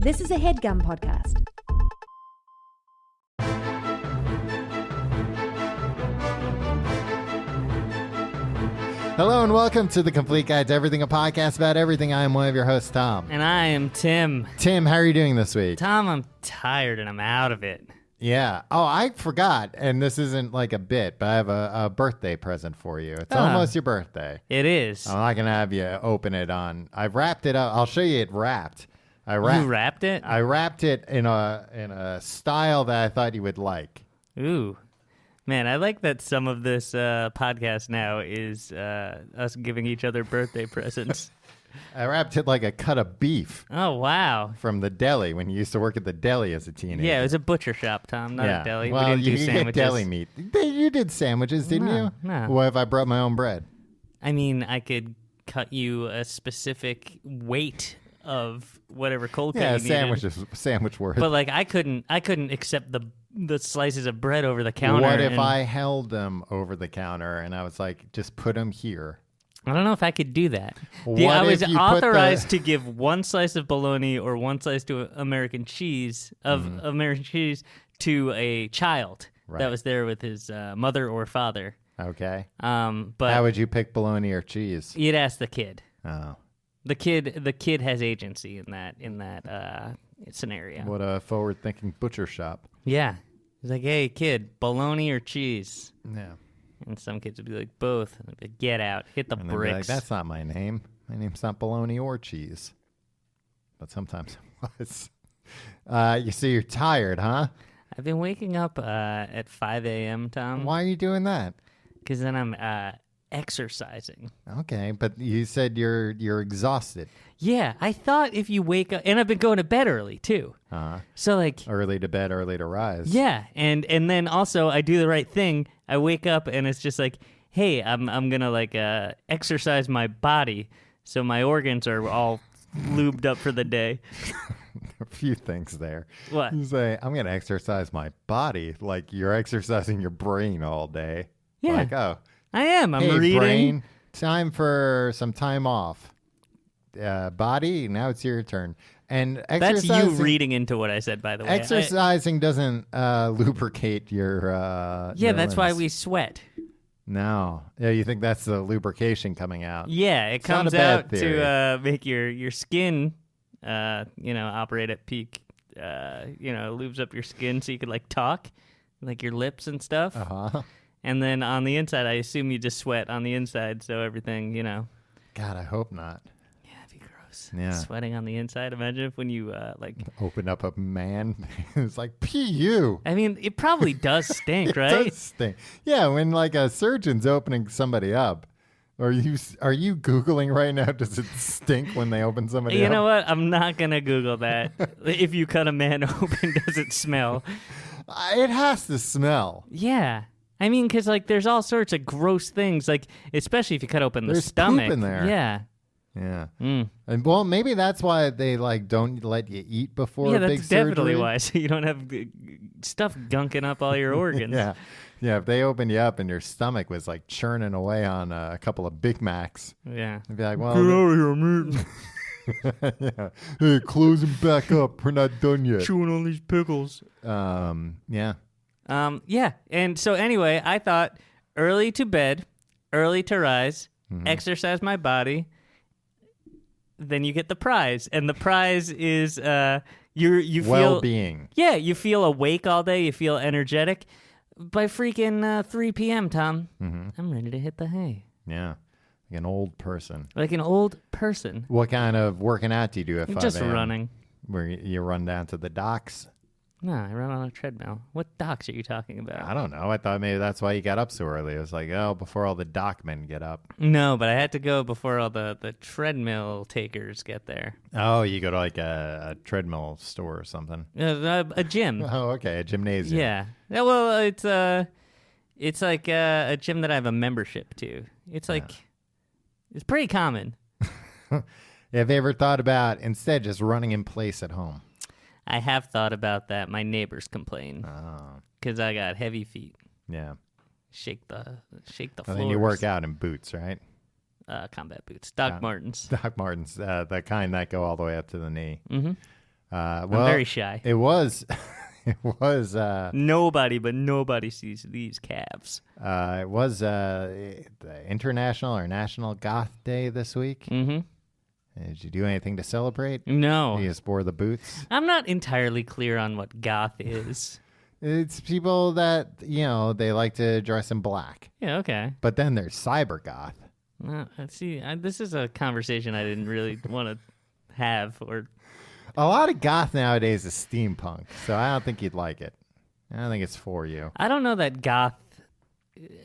This is a HeadGum podcast. Hello and welcome to The Complete Guide to Everything, a podcast about everything. I am one of your hosts, Tom. And I am Tim. Tim, how are you doing this week? Tom, I'm tired and I'm out of it. Yeah. Oh, I forgot, and this isn't like a bit, but I have a birthday present for you. It's almost your birthday. It is. I'm not going to have you open it on. I wrapped it up. I'll show you it wrapped. You wrapped it? I wrapped it in a style that I thought you would like. Ooh. Man, I like that some of this podcast now is us giving each other birthday presents. I wrapped it like a cut of beef. Oh, wow. From the deli, when you used to work at the deli as a teenager. Yeah, it was a butcher shop, Tom, not a deli. Well, we didn't do you sandwiches. Get deli meat. You did sandwiches, didn't you? No. What if I brought my own bread? I mean, I could cut you a specific weight of whatever cold cut you needed. Sandwich worth. But like, I couldn't accept the slices of bread over the counter. What if I held them over the counter and I was like, just put them here? I don't know if I could do that. What I was if you authorized to give one slice of bologna or one slice to American cheese to a child that was there with his mother or father. Okay. But how would you pick bologna or cheese? You'd ask the kid. Oh. The kid has agency in that scenario. What a forward-thinking butcher shop. Yeah. He's like, hey, kid, bologna or cheese? Yeah. And some kids would be like, both. And they'd be like, get out. Hit the and bricks. Be like, that's not my name. My name's not bologna or cheese. But sometimes it was. You see, you're tired, huh? I've been waking up at 5 a.m., Tom. Why are you doing that? Because then I'm exercising. Okay, but you said you're exhausted. Yeah, I thought if you wake up, and I've been going to bed early too. So like early to bed, early to rise. Yeah, and then also I do the right thing. I wake up and it's just like, hey, I'm gonna like exercise my body so my organs are all lubed up for the day. A few things there. What? You say, I'm gonna exercise my body, like you're exercising your brain all day. Yeah. Like, oh. I am. I'm hey, reading. Brain, time for some time off. Body, now it's your turn. And exercising, that's you reading into what I said, by the way. Exercising doesn't lubricate your. Yeah, that's limbs. why we sweat. No, yeah, you think that's the lubrication coming out? Yeah, it it's comes out theory. To make your skin, operate at peak. Lubes up your skin so you could like talk, like your lips and stuff. And then on the inside, I assume you just sweat on the inside, so everything, God, I hope not. Yeah, it'd be gross. Yeah. Sweating on the inside. Imagine if when you, open up a man, it's like, P.U. I mean, it probably does stink, right? It does stink. Yeah, when like a surgeon's opening somebody up. Are you Googling right now, does it stink when they open somebody up? You know what? I'm not going to Google that. If you cut a man open, does it smell? It has to smell. Yeah. I mean, because like there's all sorts of gross things, like especially if you cut open the stomach. Poop in there. Yeah. Yeah. And well, maybe that's why they like don't let you eat before a big surgery. Yeah, that's definitely why. So you don't have stuff gunking up all your organs. Yeah. Yeah, if they opened you up and your stomach was like churning away on a couple of Big Macs. Yeah. They'd be like, well, get out of here, I'm eating. Yeah. Hey, close them back up. We're not done yet. Chewing on these pickles. Yeah. Yeah. And so anyway, I thought early to bed, early to rise, exercise my body, then you get the prize. And the prize is you feel well-being. Yeah, you feel awake all day, you feel energetic. By freaking 3 p.m., Tom, I'm ready to hit the hay. Yeah. Like an old person. Like an old person. What kind of working out do you do at 5 a.m.? Just running. Where you run down to the docks? No, I run on a treadmill. What docks are you talking about? I don't know. I thought maybe that's why you got up so early. It was like, before all the dockmen get up. No, but I had to go before all the treadmill takers get there. Oh, you go to like a treadmill store or something. A gym. Oh, okay, a gymnasium. Yeah. Well, it's like a gym that I have a membership to. It's like, it's pretty common. Have you ever thought about instead just running in place at home? I have thought about that. My neighbors complain because I got heavy feet. Yeah. Shake the floors. And then you work out in boots, right? Combat boots. Doc Martens. Doc Martens, the kind that go all the way up to the knee. Mm-hmm. I'm very shy. It was. It was. Nobody sees these calves. It was the International or National Goth Day this week. Mm-hmm. Did you do anything to celebrate? No. You just wore the boots? I'm not entirely clear on what goth is. It's people that, they like to dress in black. Yeah, okay. But then there's cyber goth. See, this is a conversation I didn't really want to have. Or a lot of goth nowadays is steampunk, so I don't think you'd like it. I don't think it's for you. I don't know that goth.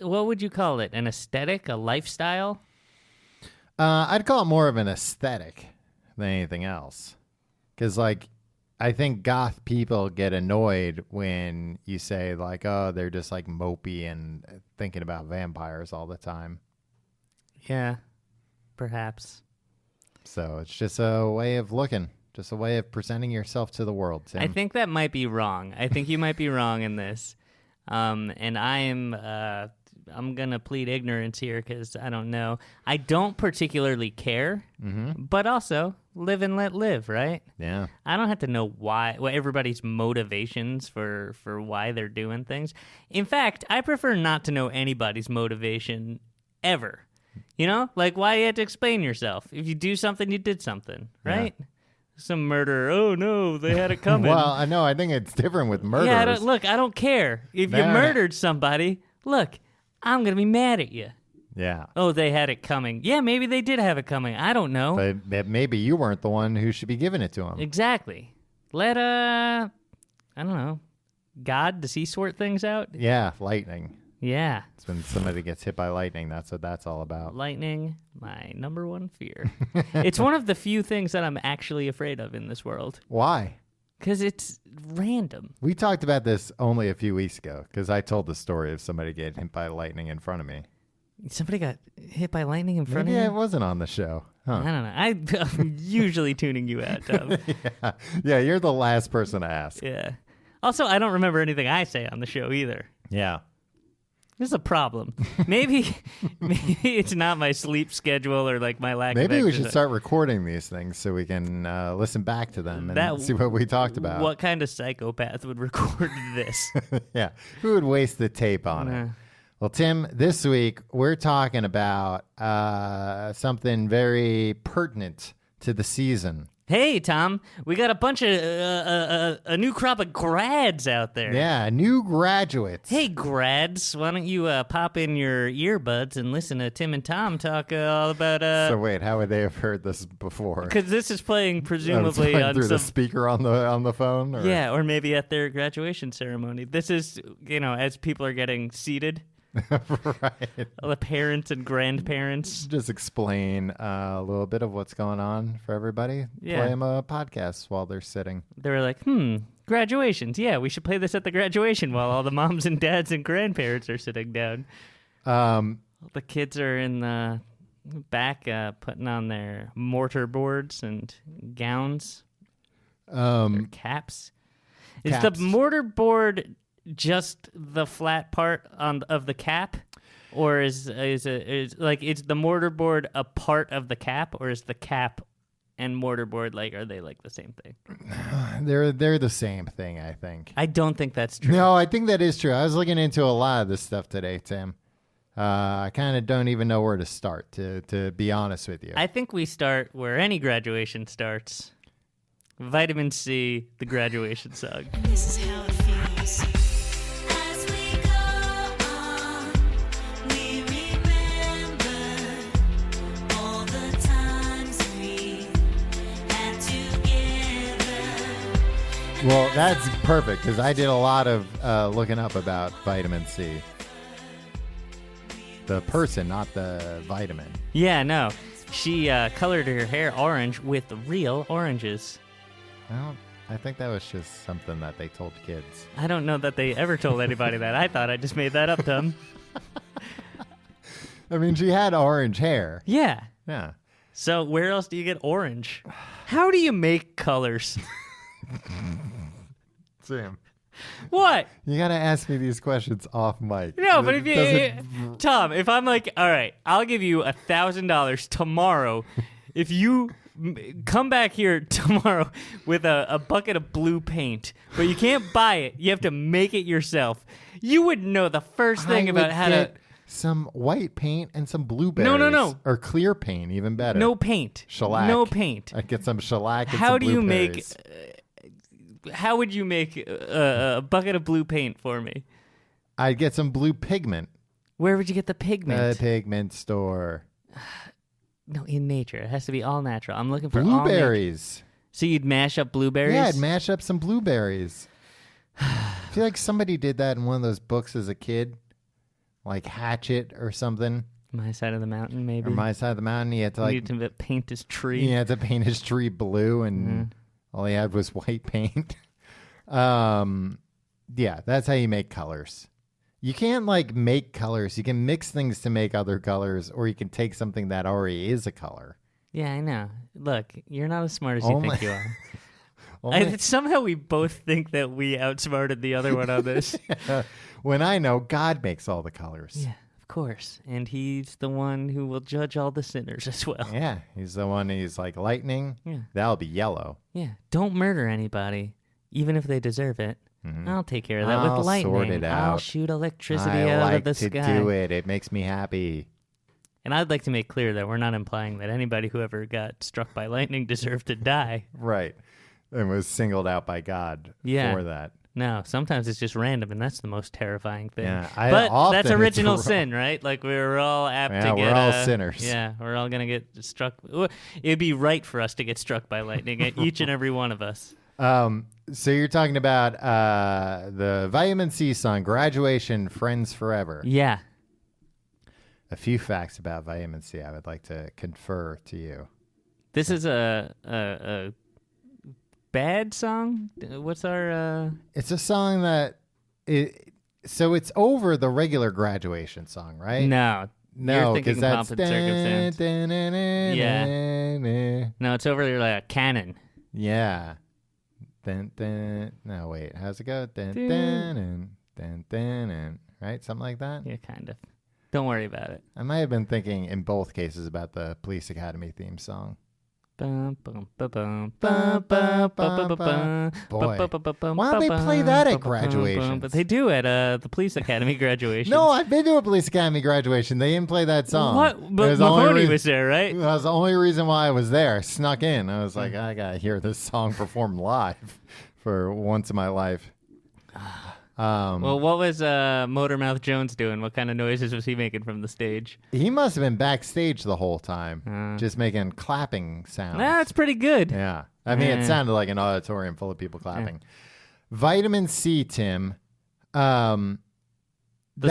What would you call it? An aesthetic? A lifestyle? I'd call it more of an aesthetic than anything else. Because, I think goth people get annoyed when you say, oh, they're just, mopey and thinking about vampires all the time. Yeah, perhaps. So it's just a way of looking. Just a way of presenting yourself to the world, Tim. I think that might be wrong. I think you might be wrong in this. And I'm going to plead ignorance here because I don't know. I don't particularly care, but also live and let live, right? Yeah. I don't have to know what everybody's motivations for why they're doing things. In fact, I prefer not to know anybody's motivation ever. Why you have to explain yourself? If you do something, you did something, right? Yeah. Some murderer. Oh, no, they had it coming. Well, I know. I think it's different with murderers. Yeah, I don't care. If you murdered somebody, I'm going to be mad at you. Yeah. Oh, they had it coming. Yeah, maybe they did have it coming. I don't know. But maybe you weren't the one who should be giving it to them. Exactly. I don't know, God, does he sort things out? Yeah, lightning. Yeah. It's when somebody gets hit by lightning. That's what that's all about. Lightning, my number one fear. It's one of the few things that I'm actually afraid of in this world. Why? Because it's random. We talked about this only a few weeks ago because I told the story of somebody getting hit by lightning in front of me. Somebody got hit by lightning in front of you? Yeah, it wasn't on the show. Huh. I don't know. I'm usually tuning you out, Tom. Yeah, you're the last person to ask. Yeah. Also, I don't remember anything I say on the show either. Yeah. This is a problem. Maybe it's not my sleep schedule or my lack of Maybe we exercise. should start recording these things so we can listen back to them and see what we talked about. What kind of psychopath would record this? Yeah. Who would waste the tape on it? Well, Tim, this week we're talking about something very pertinent to the season. Hey, Tom, we got a bunch of a new crop of grads out there. Yeah, new graduates. Hey, grads, why don't you pop in your earbuds and listen to Tim and Tom talk all about... So wait, how would they have heard this before? Because this is playing presumably on through the speaker on the phone? Or? Yeah, or maybe at their graduation ceremony. This is, as people are getting seated. Right. All the parents and grandparents. Just explain a little bit of what's going on for everybody. Yeah. Play them a podcast while they're sitting. They were like, graduations. Yeah, we should play this at the graduation while all the moms and dads and grandparents are sitting down. The kids are in the back putting on their mortar boards and gowns, their caps. Is the mortar board just the flat part of the cap, or is the mortar board a part of the cap, or is the cap and mortar board are they the same thing? They're the same thing, I think. I don't think that's true. No, I think that is true. I was looking into a lot of this stuff today, Tim. I kind of don't even know where to start, to be honest with you. I think we start where any graduation starts. Vitamin C, the graduation song. This is how it feels. Well, that's perfect because I did a lot of looking up about vitamin C. The person, not the vitamin. Yeah, no. She colored her hair orange with real oranges. Well, I think that was just something that they told kids. I don't know that they ever told anybody that. I thought I just made that up, Tom. I mean, she had orange hair. Yeah. Yeah. So where else do you get orange? How do you make colors? Sam. What? You got to ask me these questions off mic. No, but Tom, if I'm all right, I'll give you $1,000 tomorrow if you come back here tomorrow with a bucket of blue paint, but you can't buy it. You have to make it yourself. You wouldn't know the first thing about how to... Some white paint and some blueberries. No. Or clear paint, even better. No paint. Shellac. No paint. I'd get some shellac and How some do you blueberries. how would you make a bucket of blue paint for me? I'd get some blue pigment. Where would you get the pigment? The pigment store. No, in nature. It has to be all natural. I'm looking for all blueberries. So you'd mash up blueberries? Yeah, I'd mash up some blueberries. I feel like somebody did that in one of those books as a kid. Like Hatchet or something. My Side of the Mountain, maybe. Or My Side of the Mountain. He had to Need to paint his tree. He had to paint his tree blue, and all he had was white paint. Yeah, that's how you make colors. You can't make colors. You can mix things to make other colors, or you can take something that already is a color. Yeah, I know. Look, you're not as smart as you think you are. Only- Somehow we both think that we outsmarted the other one on this. When I know God makes all the colors. Yeah, of course. And he's the one who will judge all the sinners as well. Yeah, he's the one. He's like lightning. Yeah. That'll be yellow. Yeah. Don't murder anybody, even if they deserve it. I'll take care of that I'll with lightning. sort it out. I'll shoot electricity I out like of the to sky. do it. It makes me happy. And I'd like to make clear that we're not implying that anybody who ever got struck by lightning deserved to die. Right. And was singled out by God for that. No, sometimes it's just random, and that's the most terrifying thing. Yeah, but often that's it's original wrong. sin, right? Like we're all apt to Yeah, get... we're all sinners. Yeah, we're all going to get struck. It'd be right for us to get struck by lightning, each and every one of us. So you're talking about the Vitamin C song, Graduation, Friends Forever. Yeah. A few facts about vitamin C I would like to confer to you. This is a bad song? What's our... It's a song that... So it's over the regular graduation song, right? No. No, because that's... Pomp and Circumstance. Yeah. No, it's over there like a canon. Yeah. No, wait. How's it go? Right? Something like that? Yeah, kind of. Don't worry about it. I might have been thinking in both cases about the Police Academy theme song. Boy, why don't they play that at graduations? But they do at the Police Academy graduation. No, I've been to a Police Academy graduation. They didn't play that song. What? But Mahoney was there, right? That was the only reason why I was there. I snuck in. I was like, I got to hear this song performed live for once in my life. Well, what was Motormouth Jones doing? What kind of noises was he making from the stage? He must have been backstage the whole time, just making clapping sounds. That's pretty good. Yeah. I mean, it sounded like an auditorium full of people clapping. Vitamin C, Tim. The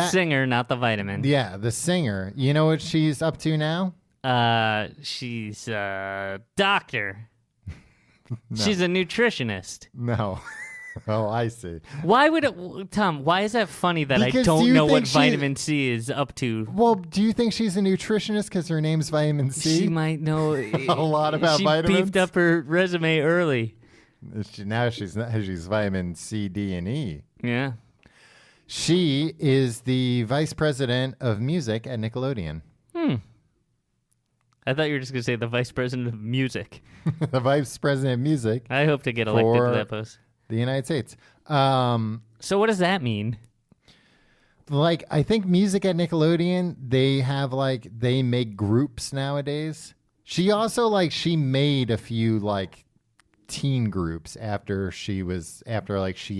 singer, not the vitamin. Yeah, the singer. You know what she's up to now? She's a doctor. She's a nutritionist. No. Oh, I see. Why would it, Tom? Why is that funny that Because I don't know what she- vitamin C is up to? Well, do you think she's a nutritionist because her name's Vitamin C? She might know A lot about she vitamins? beefed up her resume early. Now she's vitamin C, D, and E. Yeah. She is the vice president of music at Nickelodeon. I thought you were just going to say the vice president of music. The vice president of music I hope to get elected to that post. the United States. So what does that mean? I think music at Nickelodeon, they have they make groups nowadays. She also she made a few teen groups after she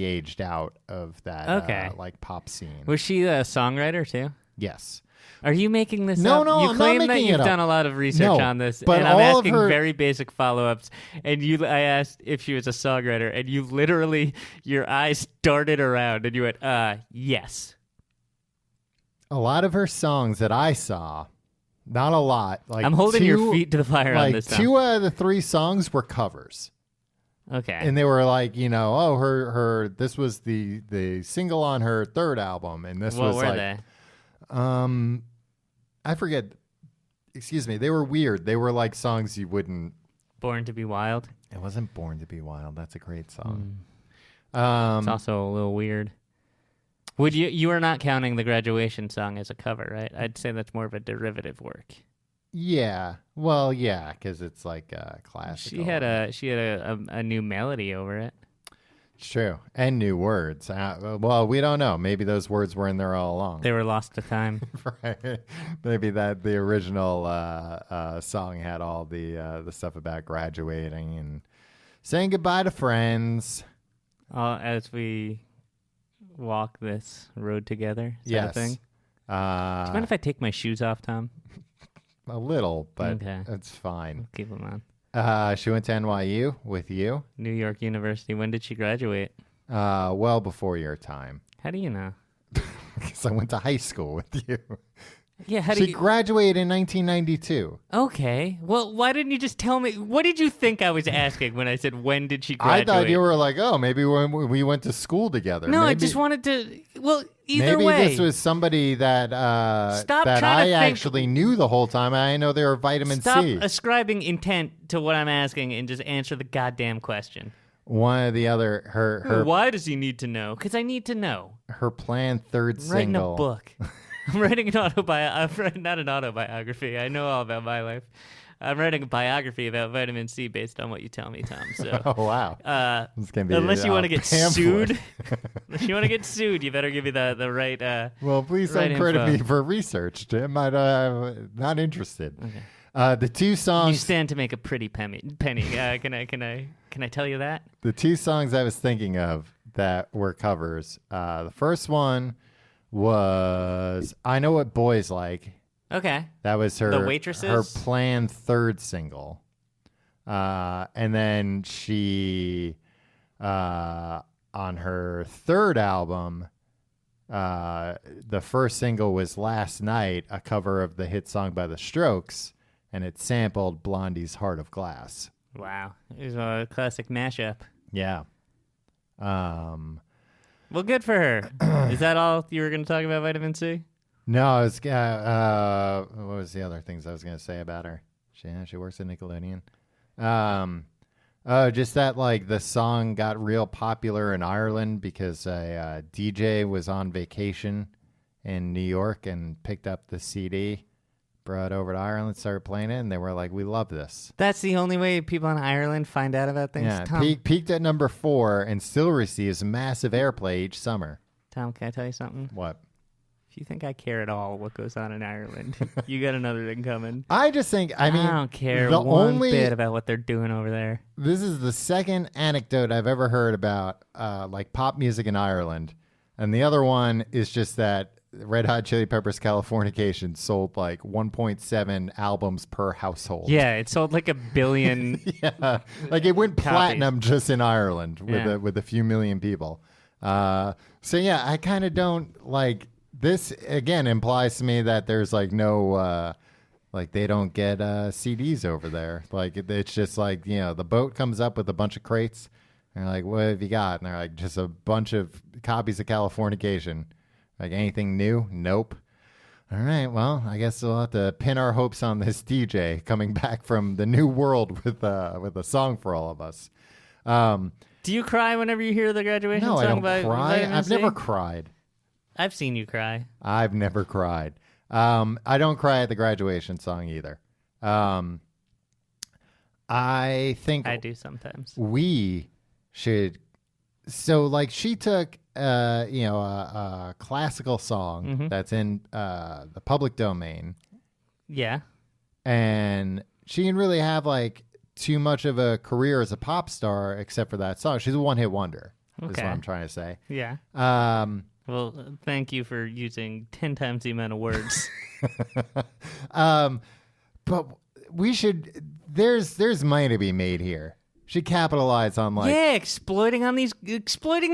aged out of that pop scene. Was she a songwriter too? Yes. Are you making this No, up? no, you I'm claim not that making you've it up. done a lot of research No, on this, but and I'm all of asking her- very basic follow-ups. And I asked if she was a songwriter, and you literally, your eyes darted around, and you went, yes. A lot of her songs that I saw, not a lot. I'm holding your feet to the fire on this. Two out of the three songs were covers. Okay. And they were her this was the single on her third album, and this What was were they? I forget. Excuse me. They were weird. They were songs you wouldn't. Born to be Wild. It wasn't Born to Be Wild. That's a great song. It's also a little weird. You are not counting the graduation song as a cover, right? I'd say that's more of a derivative work. Yeah. Well, yeah, because it's like classical. She had a new melody over it. It's true. And new words. Well, we don't know. Maybe those words were in there all along. They were lost to time. Right. Maybe that the original song had all the stuff about graduating and saying goodbye to friends. As we walk this road together. Is Yes. that a thing? Do you mind if I take my shoes off, Tom? A little, but Okay. it's fine. Keep them on. She went to NYU with you. New York University. When did she graduate? Well before your time. How do you know? Because I went to high school with you. Yeah, how do She you... graduated in 1992. Okay. Well, why didn't you just tell me? What did you think I was asking when I said, when did she I graduate? thought you were like, oh, maybe we went to school together. No, I Maybe- just wanted to... Well, either Maybe way. this was somebody that Stop that trying to I think- actually knew the whole time. I know they were vitamin Stop C. ascribing intent to what I'm asking and just answer the goddamn question. One or the other, her Why does he need to know? Because I need to know. her planned third I'm writing single. a book. I'm writing an autobiography. Not an autobiography. I know all about my life. I'm writing a biography about vitamin C based on what you tell me, Tom. So, Oh wow! It's gonna be unless you a want to get pamphlet. sued, unless you want to get sued, you better give me the right. Well, please Right don't credit info. me for research, Tim. I'm not interested. Okay. The two You songs, stand to make a pretty penny. Can I tell you that? the two songs I was thinking of that were covers. The first one was "I Know What Boys Like." Okay. That was her The Waitresses? her planned third single. And then she on her third album, the first single was Last Night, a cover of the hit song by The Strokes, and it sampled Blondie's Heart of Glass. Wow. It was a classic mashup. Yeah. Well, good for her. Is that all you were going to talk about vitamin C? No, it's what was the other things I was going to say about her? She works at Nickelodeon. Just that like the song got real popular in Ireland because a DJ was on vacation in New York and picked up the CD, brought it over to Ireland, started playing it, and they were like, "We love this." That's the only way people in Ireland find out about things. Yeah, Tom, peaked at number 4 and still receives massive airplay each summer. Tom, can I tell you something? What? If you think I care at all what goes on in Ireland, you got another thing coming. I just think, I mean, don't care the one only bit about what they're doing over there. This is the second anecdote I've ever heard about like pop music in Ireland. And the other one is just that Red Hot Chili Peppers Californication sold like 1.7 albums per household. Yeah, it sold like 1 billion. Yeah. Like it went Copies. platinum just in Ireland with Yeah. with a few million people. So yeah, I kind of don't like this. Again, implies to me that there's like no like they don't get CDs over there. Like it's just like, you know, the boat comes up with a bunch of crates and they're like, what have you got? And they're like, just a bunch of copies of Californication. Like anything new? Nope. All right, well, I guess we'll have to pin our hopes on this DJ coming back from the new world with a song for all of us. Do you cry whenever you hear the graduation No, song I don't by cry. Vitamin I've C? never cried. I've seen you cry. I've never cried. I don't cry at the graduation song either. I think I do sometimes. we should. So, like, she took, a classical song Mhm. that's in the public domain, Yeah. and she didn't really have like too much of a career as a pop star except for that song. She's a one-hit wonder. Is what Okay. I'm trying to say. Yeah. Well, thank you for using 10 times the amount of words. But we should. There's money to be made here. Should capitalize on like. yeah, exploiting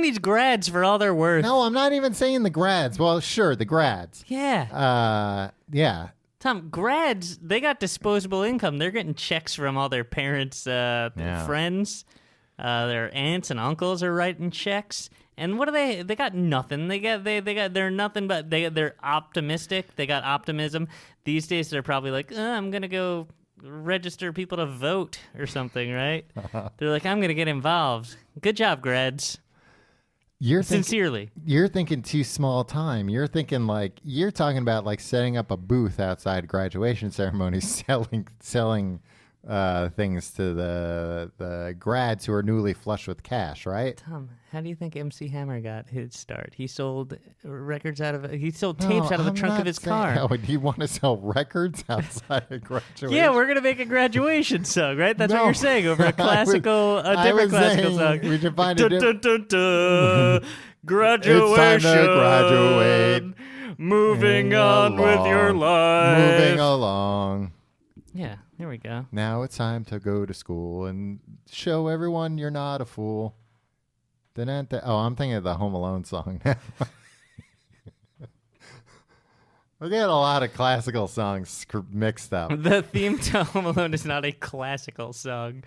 these grads for all they're worth. No, I'm not even saying the grads. Well, sure, the grads. Yeah. Yeah. Tom, grads, they got disposable income. They're getting checks from all their parents' friends. Their aunts and uncles are writing checks. And what do they? They got nothing. They're nothing but they're optimistic. They got optimism. These days they're probably like, I'm gonna go register people to vote or something, right? They're like, I'm gonna get involved. Good job, grads. Sincerely. You're thinking too small time. You're thinking like you're talking about like setting up a booth outside graduation ceremonies, selling things to the grads who are newly flush with cash, right? Tom, how do you think MC Hammer got his start? He sold tapes out of the trunk of his car. Oh, do you want to sell records outside of graduation? Yeah, we're gonna make a graduation song, right? That's what you're saying over a classical, different classical song. We should find a different. Graduation. It's time to graduate. Moving on with your life. Moving along. Yeah, here we go. Now it's time to go to school and show everyone you're not a fool. Oh, I'm thinking of the Home Alone song now. We get a lot of classical songs mixed up. The theme to Home Alone is not a classical song.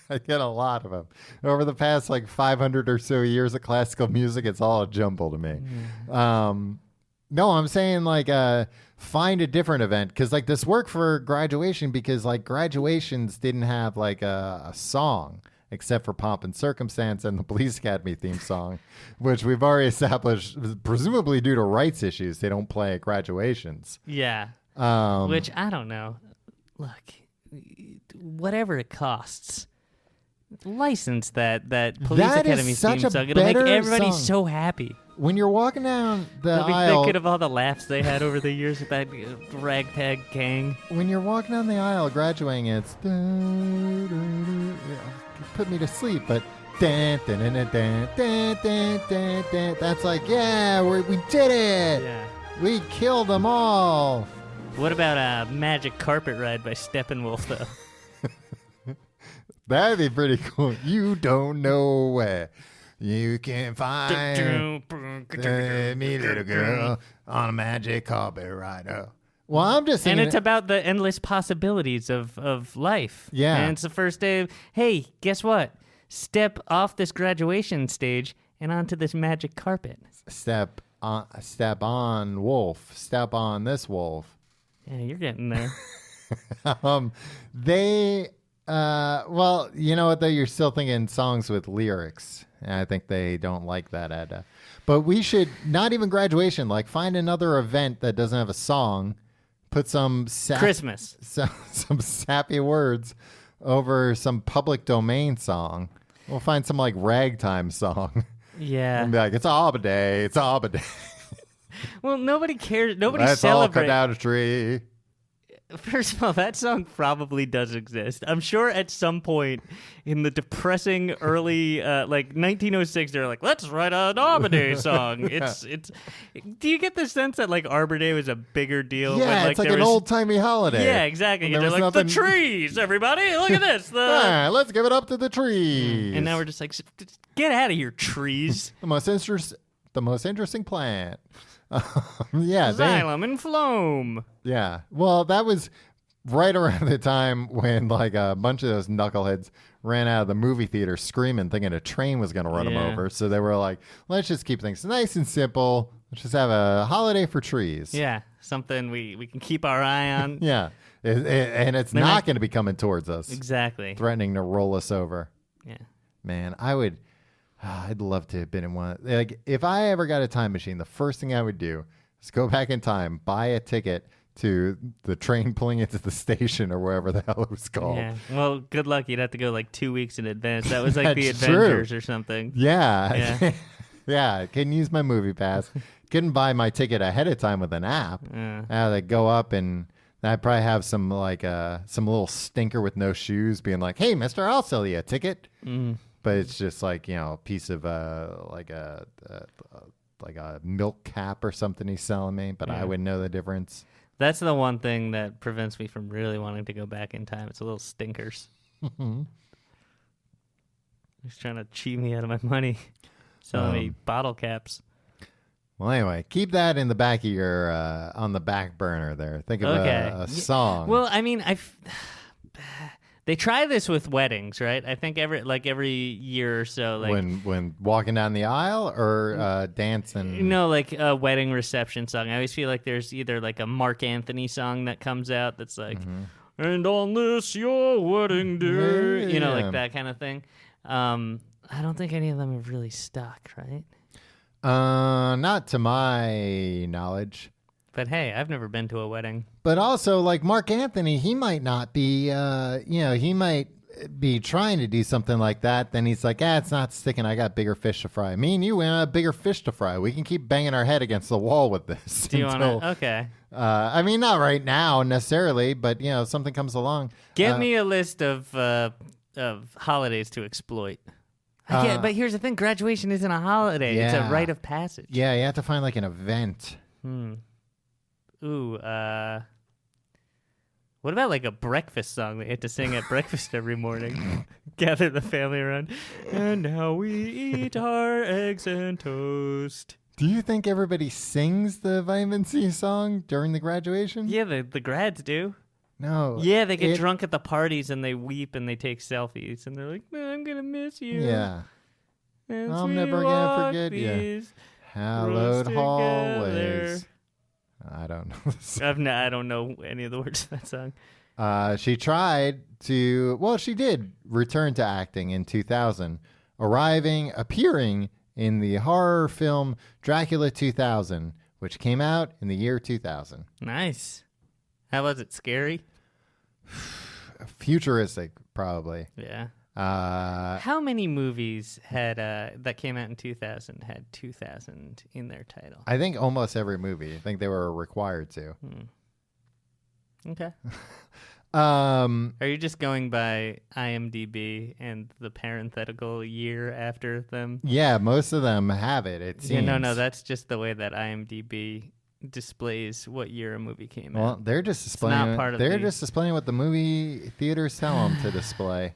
I get a lot of them. Over the past like 500 or so years of classical music, it's all a jumble to me. No, I'm saying like find a different event because like this worked for graduation because like graduations didn't have like a song except for Pomp and Circumstance and the Police Academy theme song, which we've already established, presumably due to rights issues, they don't play at graduations. Yeah. Which I don't know. Look, whatever it costs, license that Police Academy theme song. It'll make everybody so happy. When you're walking down the They'll be aisle, thinking of all the laughs they had over the years with that ragtag gang. when you're walking down the aisle graduating, it's put me to sleep, but that's like, yeah, we did it. Yeah. We killed them all. What about a Magic Carpet Ride by Steppenwolf, though? That'd be pretty cool. You don't know where you can find me, little girl, on a magic carpet ride. Well, I'm just and thinking, it's about the endless possibilities of life. Yeah. And it's the first day of, hey, guess what? Step off this graduation stage and onto this magic carpet. step on wolf, step on this wolf. Yeah, you're getting there. Well, you know what though? You're still thinking songs with lyrics. And I think they don't like that, Edda. But we should not even graduation. Like find another event that doesn't have a song. Put some Christmas. some sappy words over some public domain song. We'll find some like ragtime song. Yeah. And be like, it's Arbor Day. It's Arbor Day. Well, nobody cares. Nobody Let's all cut celebrates. down a tree. First of all, that song probably does exist. I'm sure at some point in the depressing early, like 1906, they're like, let's write an Arbor Day song. It's. Do you get the sense that like Arbor Day was a bigger deal? Yeah, when, like, it's like there an was... old timey holiday. Yeah, exactly. And They're there like, was the nothing- trees, everybody. Look at this. Let's give it up to the trees. And now we're just like, get out of here, trees. the most interesting plant. Yeah, Xylem and phloem. yeah. Well, that was right around the time when like a bunch of those knuckleheads ran out of the movie theater screaming, thinking a train was going to run them over. So they were like, let's just keep things nice and simple. Let's just have a holiday for trees. Yeah, something we can keep our eye on. Yeah. And it's not going to be coming towards us. Exactly. Threatening to roll us over. Yeah. Man, I'd love to have been in one. Like, if I ever got a time machine, the first thing I would do is go back in time, buy a ticket to the train pulling into the station or wherever the hell it was called. Yeah. Well, good luck. You'd have to go like 2 weeks in advance. That was like the That's true. Avengers or something. Yeah. Yeah. Yeah. I couldn't use my movie pass. Couldn't buy my ticket ahead of time with an app. Yeah. I had to go up and I'd probably have some like some little stinker with no shoes being like, hey, mister, I'll sell you a ticket. Mm. But it's just like, you know, a piece of like a milk cap or something he's selling me, but I wouldn't know the difference. That's the one thing that prevents me from really wanting to go back in time. It's a little stinkers. He's trying to cheat me out of my money, selling me bottle caps. Well, anyway, keep that in the back of your on the back burner there. Think of a song. Well, I mean, they try this with weddings, right? I think every year or so, like when walking down the aisle or dancing. No, like a wedding reception song. I always feel like there's either like a Mark Anthony song that comes out that's like, and on this your wedding day, you know, like that kind of thing. I don't think any of them have really stuck, right? Not to my knowledge. But hey, I've never been to a wedding. But also, like Mark Anthony, he might not be, he might be trying to do something like that. Then he's like, it's not sticking. I got bigger fish to fry. Me and you, we have bigger fish to fry. We can keep banging our head against the wall with this. Do you want to? Okay. I mean, not right now necessarily, but, if something comes along. Give me a list of holidays to exploit. But here's the thing. Graduation isn't a holiday. Yeah. It's a rite of passage. Yeah, you have to find like an event. Ooh, what about like a breakfast song that you have to sing at breakfast every morning? Gather the family around. And now we eat our eggs and toast. Do you think everybody sings the Vitamin C song during the graduation? Yeah, the grads do. No. Yeah, they get drunk at the parties and they weep and they take selfies. And they're like, I'm going to miss you. Yeah. As I'm we never going to walk forget you. these Hallowed roads hallways. together. I don't know. I don't know any of the words of that song. She tried to, she did return to acting in 2000, appearing in the horror film Dracula 2000, which came out in the year 2000. Nice. How was it? Scary? Futuristic, probably. Yeah. How many movies had that came out in 2000 had 2000 in their title? I think almost every movie. I think they were required to. Okay. Are you just going by IMDb and the parenthetical year after them? Yeah, most of them have it. It seems. Yeah, no, that's just the way that IMDb displays what year a movie came out. Well, they're just displaying. Just displaying what the movie theaters tell them to display.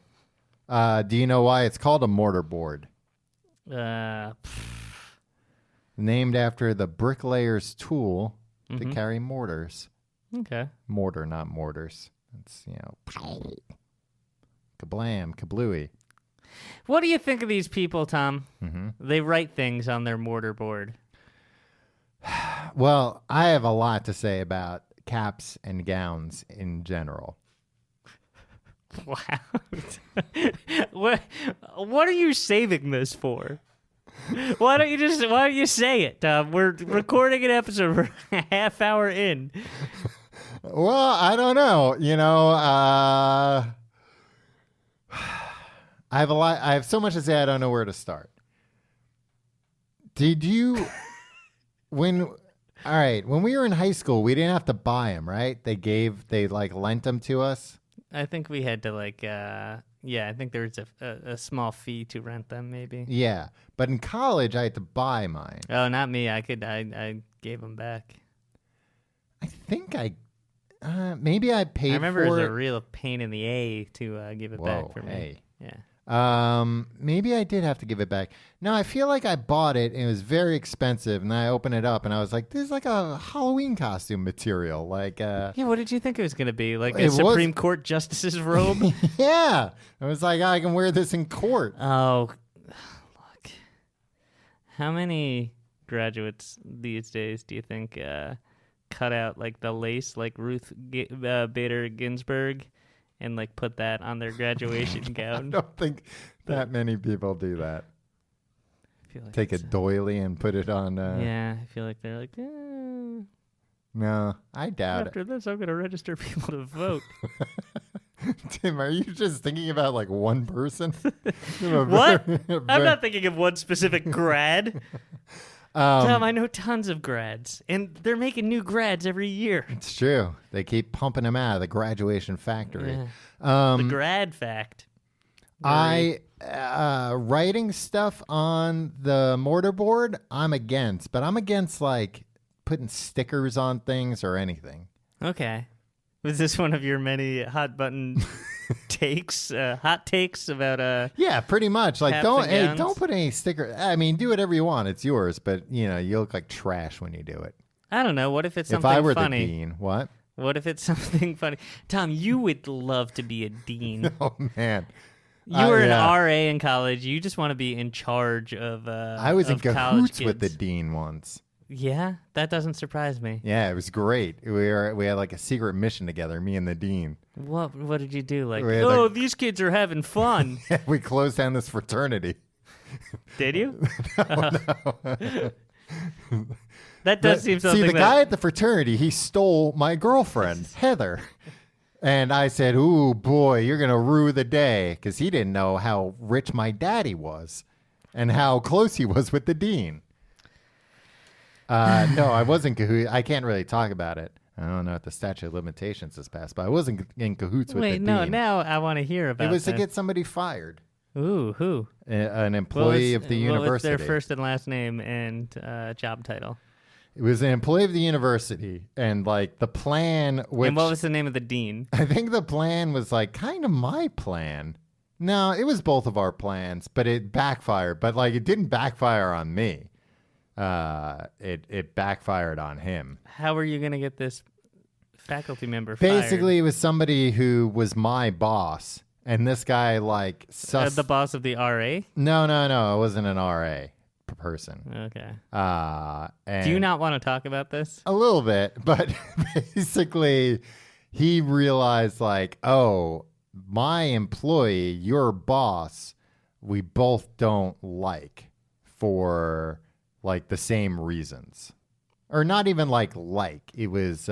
Do you know why it's called a mortarboard? Named after the bricklayer's tool to carry mortars. Okay. Mortar, not mortars. It's, kablam, kablooey. What do you think of these people, Tom? Mm-hmm. They write things on their mortarboard. Well, I have a lot to say about caps and gowns in general. Wow. What are you saving this for? Why don't you say it? We're recording an episode. We're a half hour in. Well, I don't know. I have so much to say. I don't know where to start. Did you when we were in high school, we didn't have to buy them, right? They lent them to us. I think we had to I think there was a small fee to rent them, maybe. Yeah, but in college I had to buy mine. Oh, not me. I gave them back. I think maybe I paid. I remember for it was it. a real pain in the A to give it back for me. Hey. Yeah. Maybe I did have to give it back. No, I feel like I bought it and it was very expensive, and then I opened it up and I was like, "This is like a Halloween costume material." Yeah, what did you think it was going to be? Like a Supreme Court justice's robe? Yeah, I was like, I can wear this in court. Oh, look! How many graduates these days do you think cut out like the lace, like Ruth Bader Ginsburg? And put that on their graduation gown. I don't think that many people do that. I feel like take a doily and put it on. Yeah, I feel like they're like, no, I doubt after this, I'm going to register people to vote. Tim, are you just thinking about one person? What? I'm not thinking of one specific grad. Tom, I know tons of grads, and they're making new grads every year. It's true. They keep pumping them out of the graduation factory. Yeah. The grad fact. Writing stuff on the mortarboard, I'm against, but I'm against putting stickers on things or anything. Okay. Was this one of your many hot button hot takes about yeah, pretty much. Don't put any sticker. I mean, do whatever you want. It's yours, but you look like trash when you do it. I don't know. What if it's something funny? If I were funny? the dean, what? What if it's something funny? Tom, you would love to be a dean. Oh man. You were an RA in college. You just want to be in charge of I was in cahoots with the dean once. Yeah, that doesn't surprise me. Yeah, it was great. We had a secret mission together, me and the dean. What did you do? These kids are having fun. We closed down this fraternity. Did you? That does seem something. See, the guy at the fraternity, he stole my girlfriend, Heather. And I said, ooh, boy, you're going to rue the day, because he didn't know how rich my daddy was and how close he was with the dean. No, I wasn't cahoots. I can't really talk about it. I don't know if the statute of limitations is passed, but I wasn't in cahoots with the dean. Wait, no, now I want to hear about it. It was to get somebody fired. Ooh, who? An employee of the university. What was their first and last name and job title? It was an employee of the university, and like the plan. Which, and what was the name of the dean? I think the plan was like kind of my plan. No, it was both of our plans, but it backfired. But like it didn't backfire on me. It backfired on him. How were you going to get this faculty member Basically, fired? it was somebody who was my boss, and this guy like the boss of the RA? No, it wasn't an RA person. Okay. And do you not want to talk about this? A little bit, but basically, he realized like, oh, my employee, your boss, we both don't like for like the same reasons, or not even like it was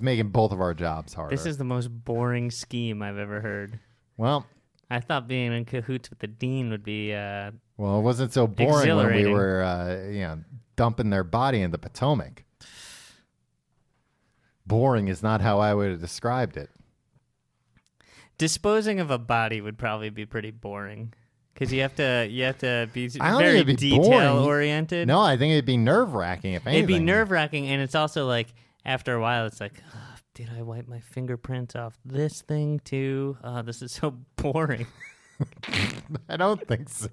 making both of our jobs harder. This is the most boring scheme I've ever heard. Well, I thought being in cahoots with the dean would be well, it wasn't so boring when we were dumping their body in the Potomac. Boring is not how I would have described it. Disposing of a body would probably be pretty boring. Because you have to be very detail oriented. No, I think it'd be nerve wracking. If anything, it'd be nerve wracking, and it's also like after a while, it's like, oh, did I wipe my fingerprints off this thing too? This is so boring. I don't think so.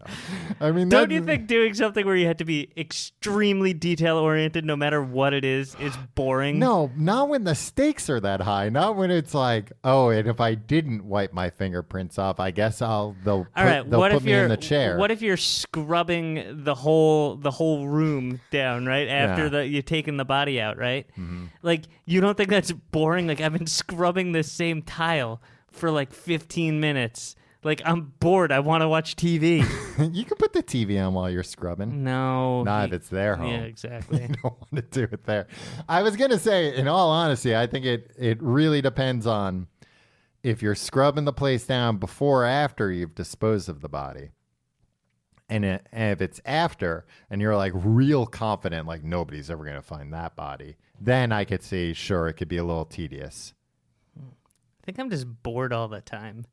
I mean, don't you think doing something where you have to be extremely detail oriented, no matter what it is boring? No, not when the stakes are that high. Not when it's like, oh, and if I didn't wipe my fingerprints off, I guess they'll put me in the chair. What if you're scrubbing the whole room down right after you've taken the body out, right? Mm-hmm. Like, you don't think that's boring? Like, I've been scrubbing the same tile for like 15 minutes. Like, I'm bored. I want to watch TV. You can put the TV on while you're scrubbing. No. Not if it's their home. Yeah, exactly. You don't want to do it there. I was going to say, in all honesty, I think it really depends on if you're scrubbing the place down before or after you've disposed of the body. And if it's after, and you're like real confident, like nobody's ever going to find that body, then I could see, sure, it could be a little tedious. I think I'm just bored all the time.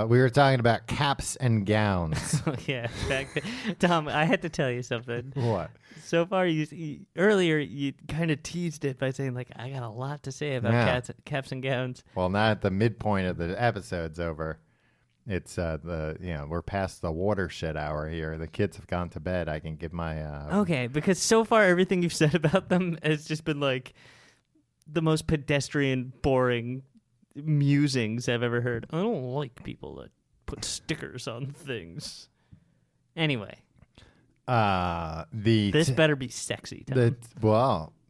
We were talking about caps and gowns. Oh, yeah. Tom, I had to tell you something. What? So far, earlier, you kind of teased it by saying, like, I got a lot to say about caps and gowns. Well, now at the midpoint of the episode's over. It's we're past the watershed hour here. The kids have gone to bed. I can give my okay, because so far everything you've said about them has just been like the most pedestrian, boring musings I've ever heard. I don't like people that put stickers on things. Anyway, this better be sexy, Tom.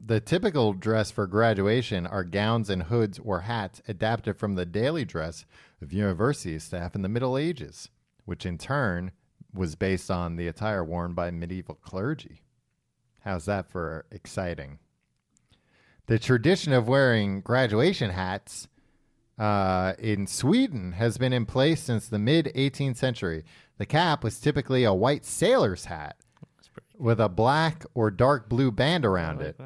The typical dress for graduation are gowns and hoods or hats adapted from the daily dress of university staff in the Middle Ages, which in turn was based on the attire worn by medieval clergy. How's that for exciting? The tradition of wearing graduation hats in Sweden has been in place since the mid-18th century. The cap was typically a white sailor's hat with a black or dark blue band around it.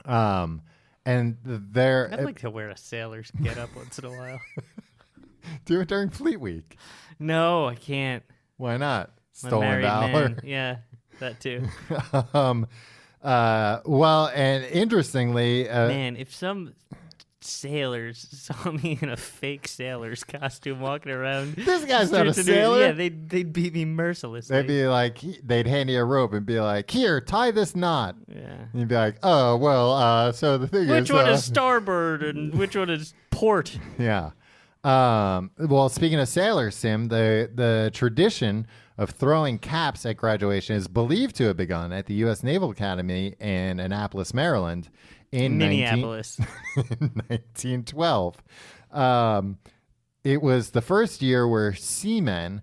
And I'd like to wear a sailor's get-up once in a while. Do it during Fleet Week. No, I can't. Why not? Stolen Valor. Man. Yeah, that too. Well, and interestingly, man, if some sailors saw me in a fake sailor's costume walking around, this guy's not a sailor. Yeah, they'd beat me mercilessly. They'd be like, they'd hand you a rope and be like, "Here, tie this knot." Yeah, and you'd be like, "Oh, well, so the thing is, which one is starboard and which one is port?" Yeah. Well, speaking of sailors, Sim, the tradition of throwing caps at graduation is believed to have begun at the U.S. Naval Academy in Annapolis, Maryland, in Minneapolis. 1912. It was the first year where seamen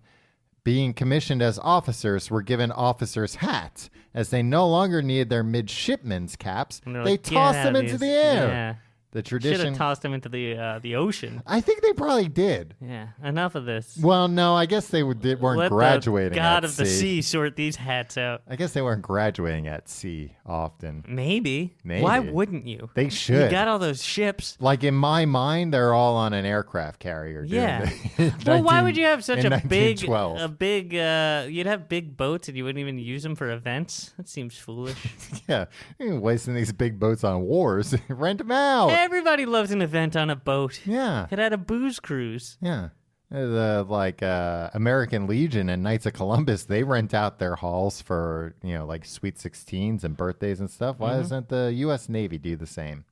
being commissioned as officers were given officers' hats, as they no longer needed their midshipmen's caps. And they're They like, "Get tossed out them of into these." the air. Yeah. The Should tradition. have tossed them into the ocean. I think they probably did. Yeah. Enough of this. Well, no, I guess they weren't Let graduating the god at of the sea sort these hats out. I guess they weren't graduating at sea often. Maybe. Maybe. Why wouldn't you? They You should. got all those ships. Like in my mind, they're all on an aircraft carrier. during Yeah. the- Well, why would you have such in a big, 1912. you'd have big boats and you wouldn't even use them for events? That seems foolish. Yeah, you're wasting these big boats on wars. Rent them out. Everybody loves an event on a boat. Yeah, Could add a booze cruise. yeah. The American Legion and Knights of Columbus, they rent out their halls for like Sweet 16s and birthdays and stuff. Why doesn't the U.S. Navy do the same?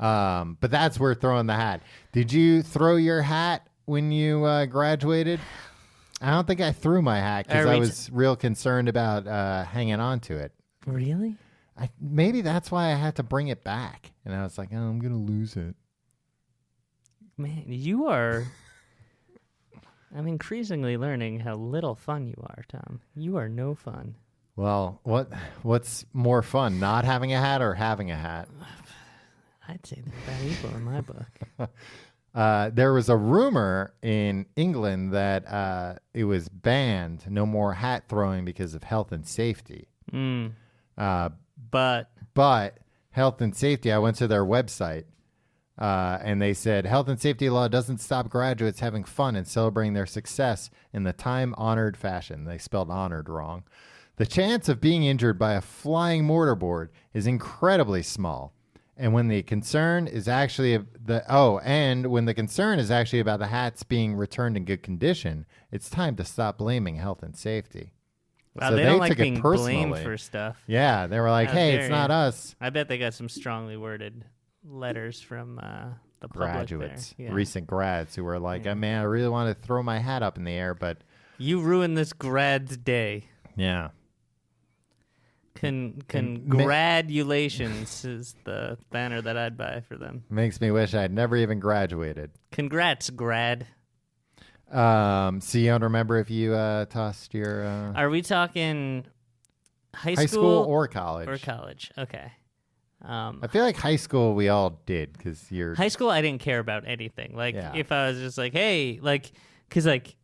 But that's where throwing the hat. Did you throw your hat when you graduated? I don't think I threw my hat because I was real concerned about hanging on to it. Really? Maybe that's why I had to bring it back. And I was like, oh, I'm going to lose it. Man, you are... I'm increasingly learning how little fun you are, Tom. You are no fun. Well, what's more fun, not having a hat or having a hat? I'd say they're about equal in my book. There was a rumor in England that it was banned, no more hat throwing because of health and safety. But Health and Safety, I went to their website, and they said, health and safety law doesn't stop graduates having fun and celebrating their success in the time-honored fashion. They spelled honored wrong. The chance of being injured by a flying mortarboard is incredibly small. And when the concern is actually about the hats being returned in good condition, it's time to stop blaming health and safety. wow, So they don't they like took it being blamed personally. for stuff. Yeah, they were like, How hey, dare it's not you. us. I bet they got some strongly worded letters from the public Graduates, there. Yeah. recent grads who were like, oh, man, I really want to throw my hat up in the air, but You ruined this grad's day. yeah. Congratulations is the banner that I'd buy for them. Makes me wish I'd never even graduated. Congrats, grad. So you don't remember if you tossed your Are we talking high school or college? Or college. Okay. I feel like high school we all did because you're High school, I didn't care about anything. Like, Yeah. if I was just like, hey, like, because, like,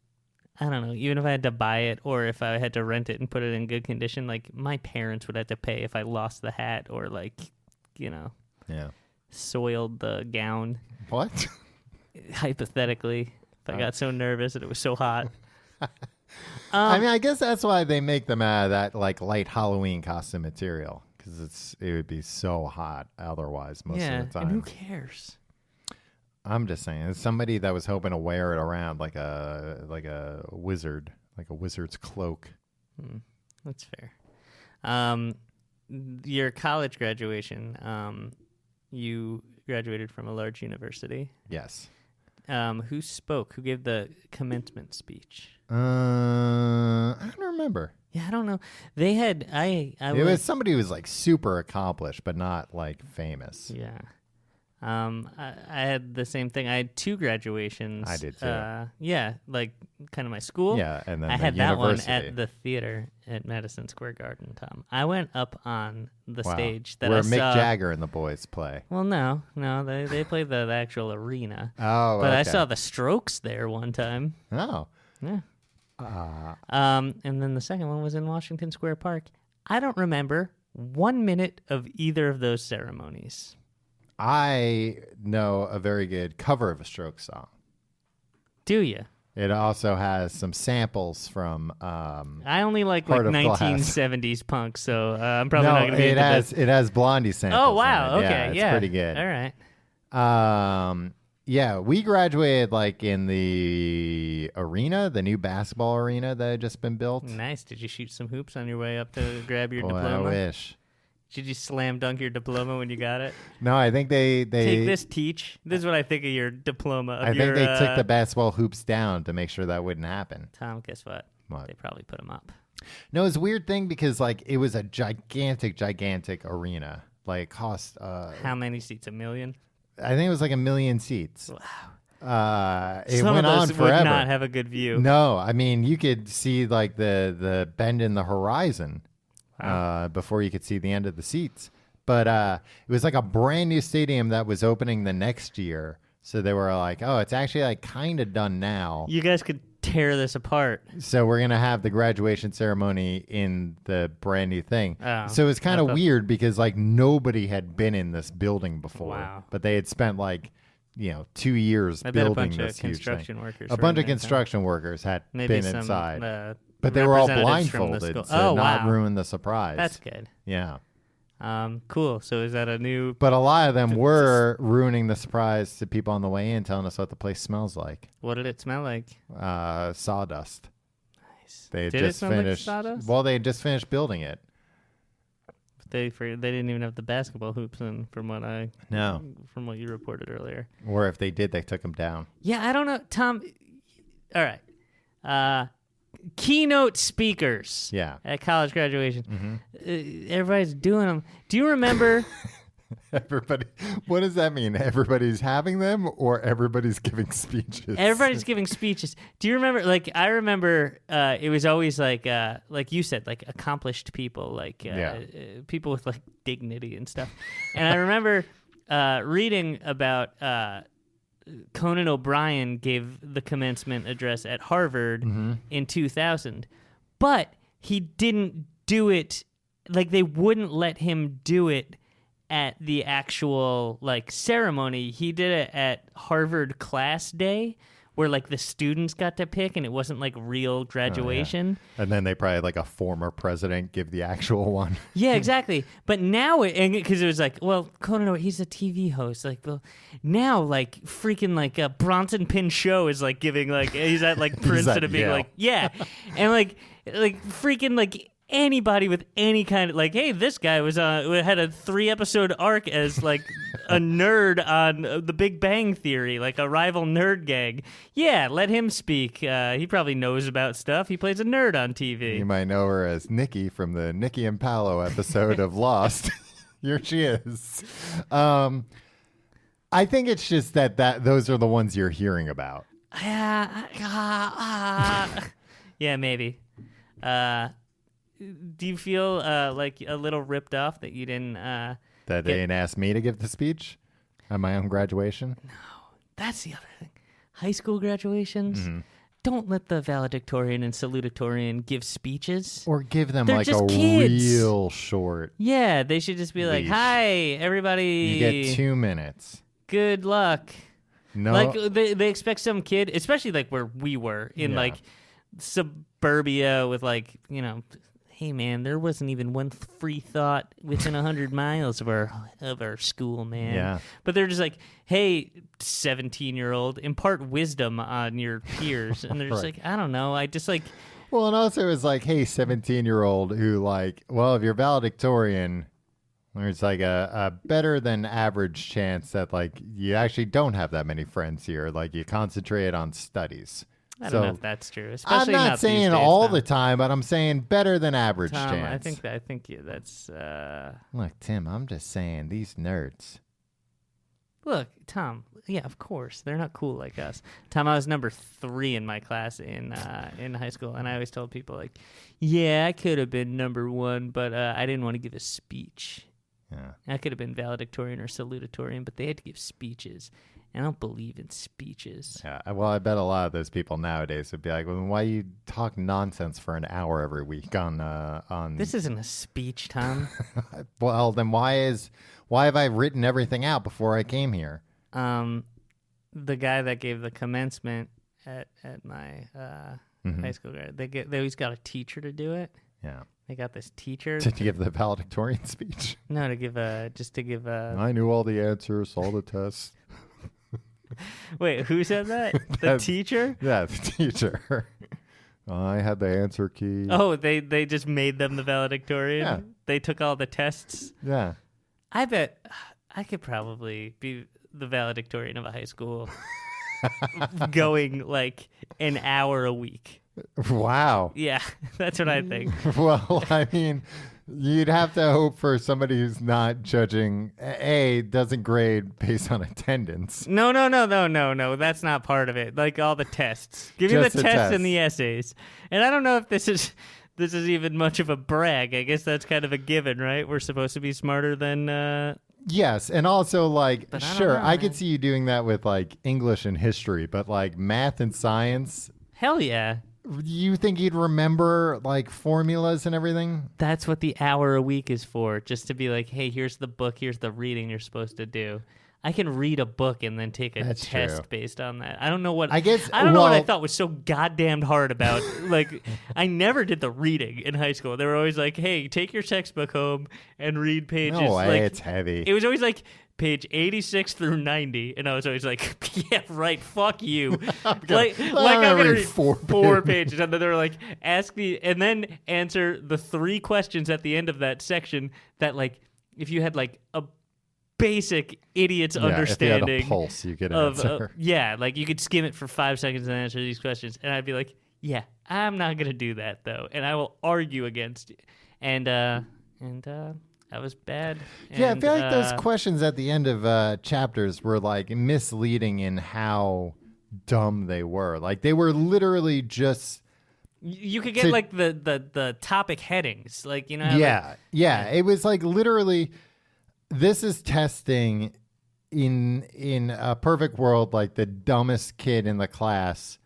I don't know, even if I had to buy it or if I had to rent it and put it in good condition, like, my parents would have to pay if I lost the hat or, like, yeah. soiled the gown, What? hypothetically, if I got so nervous that it was so hot. I mean, I guess that's why they make them out of that like light Halloween costume material because it would be so hot otherwise most yeah, of the and who time. cares? I'm just saying, as somebody that was hoping to wear it around like a wizard, like a wizard's cloak. That's fair. Your college graduation, you graduated from a large university. Yes. Who spoke? Who gave the commencement speech? I don't remember. Yeah, I don't know. They had It was somebody who was like super accomplished, but not like famous. Yeah. I had the same thing. I had two graduations. I did too. Yeah, like kind of my school. Yeah, and then I the had that one university. at the theater at Madison Square Garden, Tom. I went up on the Wow. stage that where I Mick saw. Jagger and the boys play. Well, no, they played the actual arena. Oh, But I okay. saw the Strokes there one time. Oh. Yeah. And then the second one was in Washington Square Park. I don't remember 1 minute of either of those ceremonies. I know a very good cover of a Strokes song. Do you? It also has some samples from. I only like Heart of Glass. 1970s punk, so I'm probably not going to be into this. it has Blondie samples. Oh wow! in it. Okay, it's pretty good. All right. Yeah, we graduated like in the arena, the new basketball arena that had just been built. Nice. Did you shoot some hoops on your way up to grab your Boy, diploma? I wish. Did you slam dunk your diploma when you got it? No, I think they Take this, teach. This is what I think of your diploma. I think they took the basketball hoops down to make sure that wouldn't happen. Tom, guess what? What? They probably put them up. No, it's a weird thing because like it was a gigantic arena. like cost. How many seats? 1 million? I think it was like 1 million seats. Wow. It Some went of on those forever. would not have a good view. No, I mean you could see like the bend in the horizon before you could see the end of the seats. But it was like a brand new stadium that was opening the next year. So they were like, oh, it's actually like kind of done now. You guys could tear this apart. So we're going to have the graduation ceremony in the brand new thing. Oh, so it's kind of weird because like nobody had been in this building before. Wow. But they had spent like, 2 years I bet building a bunch this of huge construction thing. workers. A bunch of construction workers had Maybe been some, inside. But they were all representatives from the blindfolded school. to not ruin the surprise. That's good. Yeah. Cool. So is that a new? But a lot of them were ruining the surprise to people on the way in, telling us what the place smells like. What did it smell like? Sawdust. Nice. They had Did it just smell finished. like sawdust? Well, they had just finished building it. They didn't even have the basketball hoops in, from what you reported earlier. Or if they did, they took them down. Yeah, I don't know, Tom. All right. Keynote speakers. Yeah. At college graduation. Everybody's doing them. Do you remember? Everybody. What does that mean? Everybody's having them, or everybody's giving speeches? Everybody's giving speeches. Do you remember? Like, I remember it was always like you said, like accomplished people, like people with like dignity and stuff. And I remember reading about Conan O'Brien gave the commencement address at Harvard in 2000, but he didn't do it. Like, they wouldn't let him do it at the actual like ceremony. He did it at Harvard class day, where like the students got to pick, and it wasn't like real graduation. Oh, yeah. And then they probably had like a former president give the actual one. Yeah, exactly. But now, because it was like, well, Conan, he's a TV host. Like, well, now like freaking like Bronson Pinchot is like giving like he's at like Princeton and being Yale. like, yeah, and like freaking like. Anybody with any kind of like, hey, this guy was had a 3-episode arc as like a nerd on The Big Bang Theory, like a rival nerd gang. Yeah, let him speak. He probably knows about stuff. He plays a nerd on TV. You might know her as Nikki from the Nikki and Paolo episode of Lost. Here she is. I think it's just that those are the ones you're hearing about. Yeah, maybe. Do you feel like a little ripped off that you didn't that they didn't ask me to give the speech at my own graduation? No, that's the other thing. High school graduations, don't let the valedictorian and salutatorian give speeches. Or give them They're like just a kids. real short. Yeah, they should just be like, leash. hi, everybody. You get 2 minutes. Good luck. No. Like, they expect some kid, especially like where we were in like suburbia with like, hey man, there wasn't even one free thought within 100 miles of our school, man. Yeah. But they're just like, hey, 17-year-old, impart wisdom on your peers. And they're just Right. like, I don't know. I just like... Well, and also it's like, hey, 17-year-old who like, well, if you're valedictorian, there's like a better than average chance that like you actually don't have that many friends here. Like you concentrate on studies. I don't know if that's true. Especially I'm not saying these days, all Tom. the time, but I'm saying better than average Tom, chance. I think that's... Look, Tim, I'm just saying these nerds. Look, Tom, yeah, of course. They're not cool like us. Tom, I was number 3 in my class in high school, and I always told people, like, yeah, I could have been number 1, but I didn't want to give a speech. Yeah. I could have been valedictorian or salutatorian, but they had to give speeches. And I don't believe in speeches. Yeah. Well, I bet a lot of those people nowadays would be like, well, why you talk nonsense for an hour every week on This isn't a speech, Tom. Well, then why have I written everything out before I came here? The guy that gave the commencement at my high school grade, they always got a teacher to do it. Yeah. They got this teacher. To give the valedictorian speech. No, to give I knew all the answers, all the tests. Wait, who said that? The teacher? Yeah, the teacher. I had the answer key. Oh, they just made them the valedictorian? Yeah. They took all the tests? Yeah. I bet I could probably be the valedictorian of a high school going like an hour a week. Wow. Yeah, that's what I think. Well, I mean, You'd have to hope for somebody who's not judging, doesn't grade based on attendance. No. That's not part of it. Like all the tests. Give me Just the the tests and tests. the essays. And I don't know if this is even much of a brag. I guess that's kind of a given, right? We're supposed to be smarter than. Yes, and also like, But I don't sure, know, I could man. see you doing that with like English and history, but like math and science, Hell yeah. you think you'd remember like formulas and everything? That's what the hour a week is for. Just to be like, hey, here's the book. Here's the reading you're supposed to do. I can read a book and then take a That's test true. based on that. I don't know what I guess- I don't know what I well- thought was so goddamn hard about. Like, I never did the reading in high school. They were always like, "Hey, take your textbook home and read pages." No way, like, it's heavy. It was always like page 86 through 90, and I was always like, "Yeah, right. Fuck you." I'm gonna read four pages, and then they were like, "Ask me," and then answer the 3 questions at the end of that section. That like, if you had like a basic idiot's understanding if you had a pulse, you could of answer. like you could skim it for 5 seconds and answer these questions, and I'd be like, yeah, I'm not gonna do that though, and I will argue against you. And that was bad. Yeah, I And, feel like those questions at the end of chapters were like misleading in how dumb they were. Like they were literally just you could get to- like the topic headings, like you know. how, like, yeah. It was like literally, this is testing in a perfect world, like the dumbest kid in the class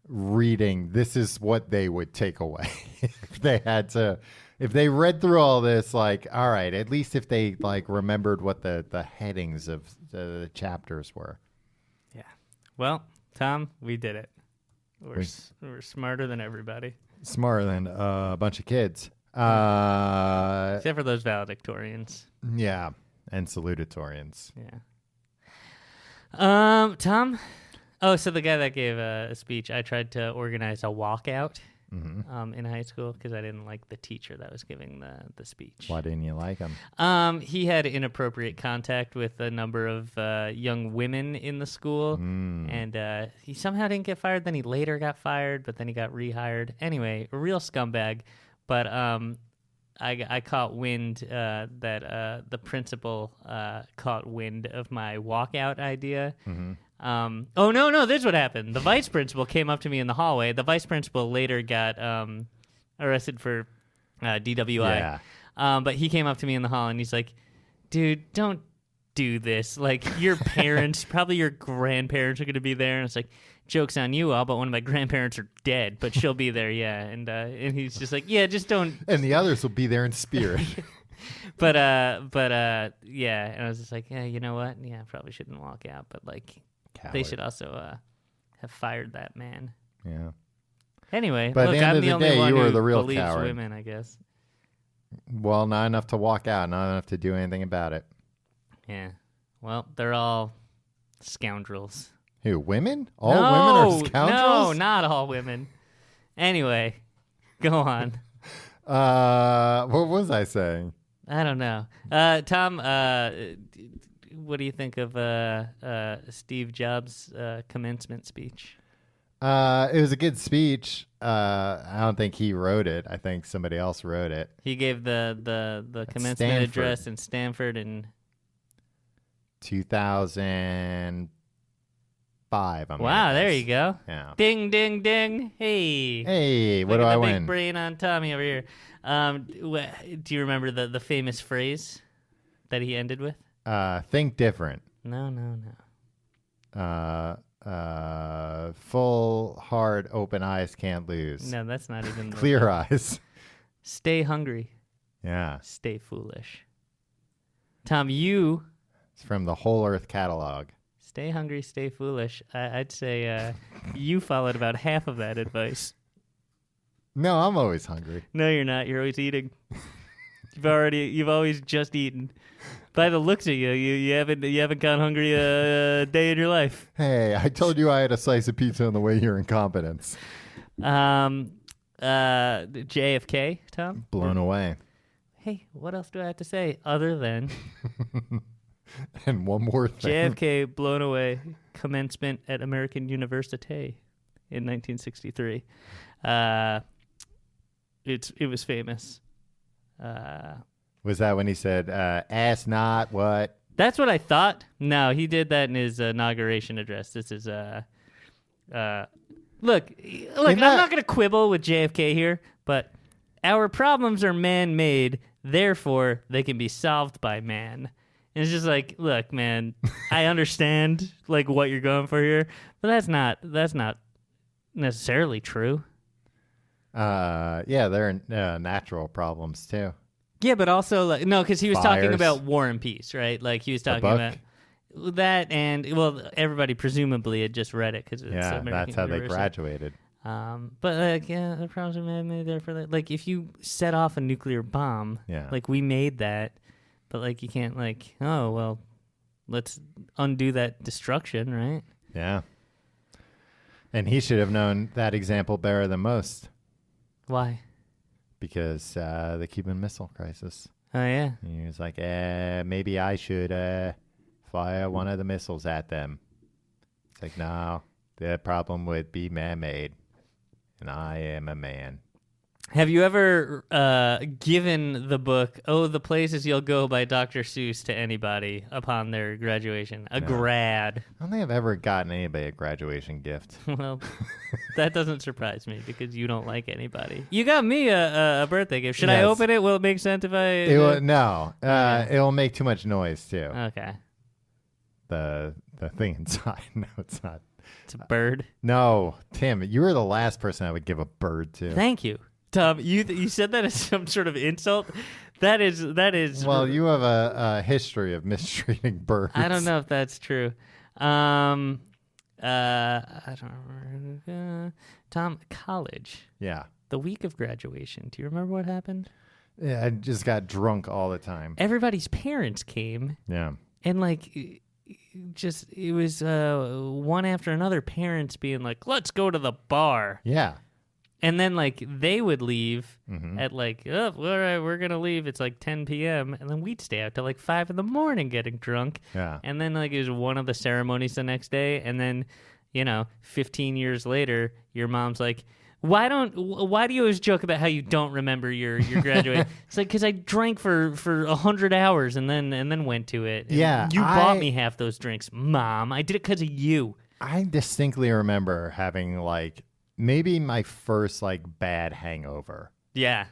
reading. This is what they would take away if they had to. If they read through all this, like, all right, at least if they like remembered what the headings of the chapters were. yeah. Well, Tom, we did it. We're smarter than everybody, Smarter than a bunch of kids. except for those valedictorians. Yeah, and salutatorians. Yeah. Tom. Oh, so the guy that gave a speech, I tried to organize a walkout in high school because I didn't like the teacher that was giving the speech. Why didn't you like him? He had inappropriate contact with a number of young women in the school, and he somehow didn't get fired. Then he later got fired, but then he got rehired. Anyway, a real scumbag. But I caught wind that the principal caught wind of my walkout idea. Oh, no, this is what happened. The vice principal came up to me in the hallway. The vice principal later got arrested for DWI. Yeah. But he came up to me in the hall, and he's like, dude, don't do this. Like, your parents, probably your grandparents are going to be there. And it's like, joke's on you all, but one of my grandparents are dead, but she'll be there, yeah. And he's just like, yeah, just don't. And the others will be there in spirit. But yeah. And I was just like, yeah, you know what? Yeah, I probably shouldn't walk out, but like, they should also have fired that man. Yeah. Anyway, But at look, the end I'm of the the only day, one you were who the real believes coward. women, I guess. Well, not enough to walk out, not enough to do anything about it. Yeah. Well, they're all scoundrels. Who, women? All no, women are scoundrels? No, not all women. Anyway, go on. What was I saying? I don't know. Tom, what do you think of Steve Jobs' commencement speech? It was a good speech. I don't think he wrote it. I think somebody else wrote it. He gave the commencement Stanford. address in Stanford in 2005. wow, there you go. Yeah. Ding, ding, ding. Hey. Hey, what Look do at I the win? big brain on Tommy over here. Do you remember the famous phrase that he ended with? Think different. No. Full, hard, open eyes can't lose. No, that's not even Clear eyes. Stay hungry. Yeah. Stay foolish. Tom, you It's from the Whole Earth catalog. stay hungry, stay foolish. I'd say you followed about half of that advice. No, I'm always hungry. No, you're not. You're always eating. You've always just eaten. By the looks of you, you haven't gone hungry a day in your life. Hey, I told you I had a slice of pizza on the way here. Incompetence. JFK, Tom? Blown away. Hey, what else do I have to say other than And one more thing. JFK blown away commencement at American University in 1963. It was famous. Was that when he said, ask not what? That's what I thought. No, he did that in his inauguration address. This is look. I'm not going to quibble with JFK here, but our problems are man-made, therefore they can be solved by man. And it's just like, look, man, I understand like what you're going for here, but that's not necessarily true. Yeah, they're natural problems too. Yeah, but also like no, because he was talking Fires. about War and Peace, right? Like he was talking about that, and well, everybody presumably had just read it because it's American that's how University. they graduated. But like, yeah, the problems are man-made. Therefore, like, if you set off a nuclear bomb, like we made that, but like you can't like, oh well, let's undo that destruction, right? Yeah. And he should have known that example better than most. Why? Because the Cuban Missile Crisis. Oh, yeah. And he was like, maybe I should fire one of the missiles at them. It's like, no, the problem would be man-made, and I am a man. Have you ever given the book, Oh, the Places You'll Go by Dr. Seuss to anybody upon their graduation? A grad. I don't think I've ever gotten anybody a graduation gift. Well, that doesn't surprise me because you don't like anybody. You got me a birthday gift. Should I open it? Will it make sense if I... No. It will make too much noise, too. Okay. The thing inside. No, it's not. It's a bird? No. Tim, you were the last person I would give a bird to. Thank you. Tom, you said that as some sort of insult. That is. Well, you have a history of mistreating birds. I don't know if that's true. I don't remember. Tom, college. Yeah. The week of graduation. Do you remember what happened? Yeah, I just got drunk all the time. Everybody's parents came. Yeah. And like, it was one after another. Parents being like, "Let's go to the bar." Yeah. And then, like, they would leave Mm-hmm. at, like, oh, all right, we're going to leave. It's, like, 10 p.m. And then we'd stay out till, like, 5 in the morning getting drunk. Yeah. And then, like, it was one of the ceremonies the next day. And then, 15 years later, your mom's like, why do you always joke about how you don't remember your graduation? It's like, because I drank for 100 hours and then went to it. And Yeah. you bought me half those drinks, Mom. I did it because of you. I distinctly remember having, like, maybe my first like bad hangover. Yeah.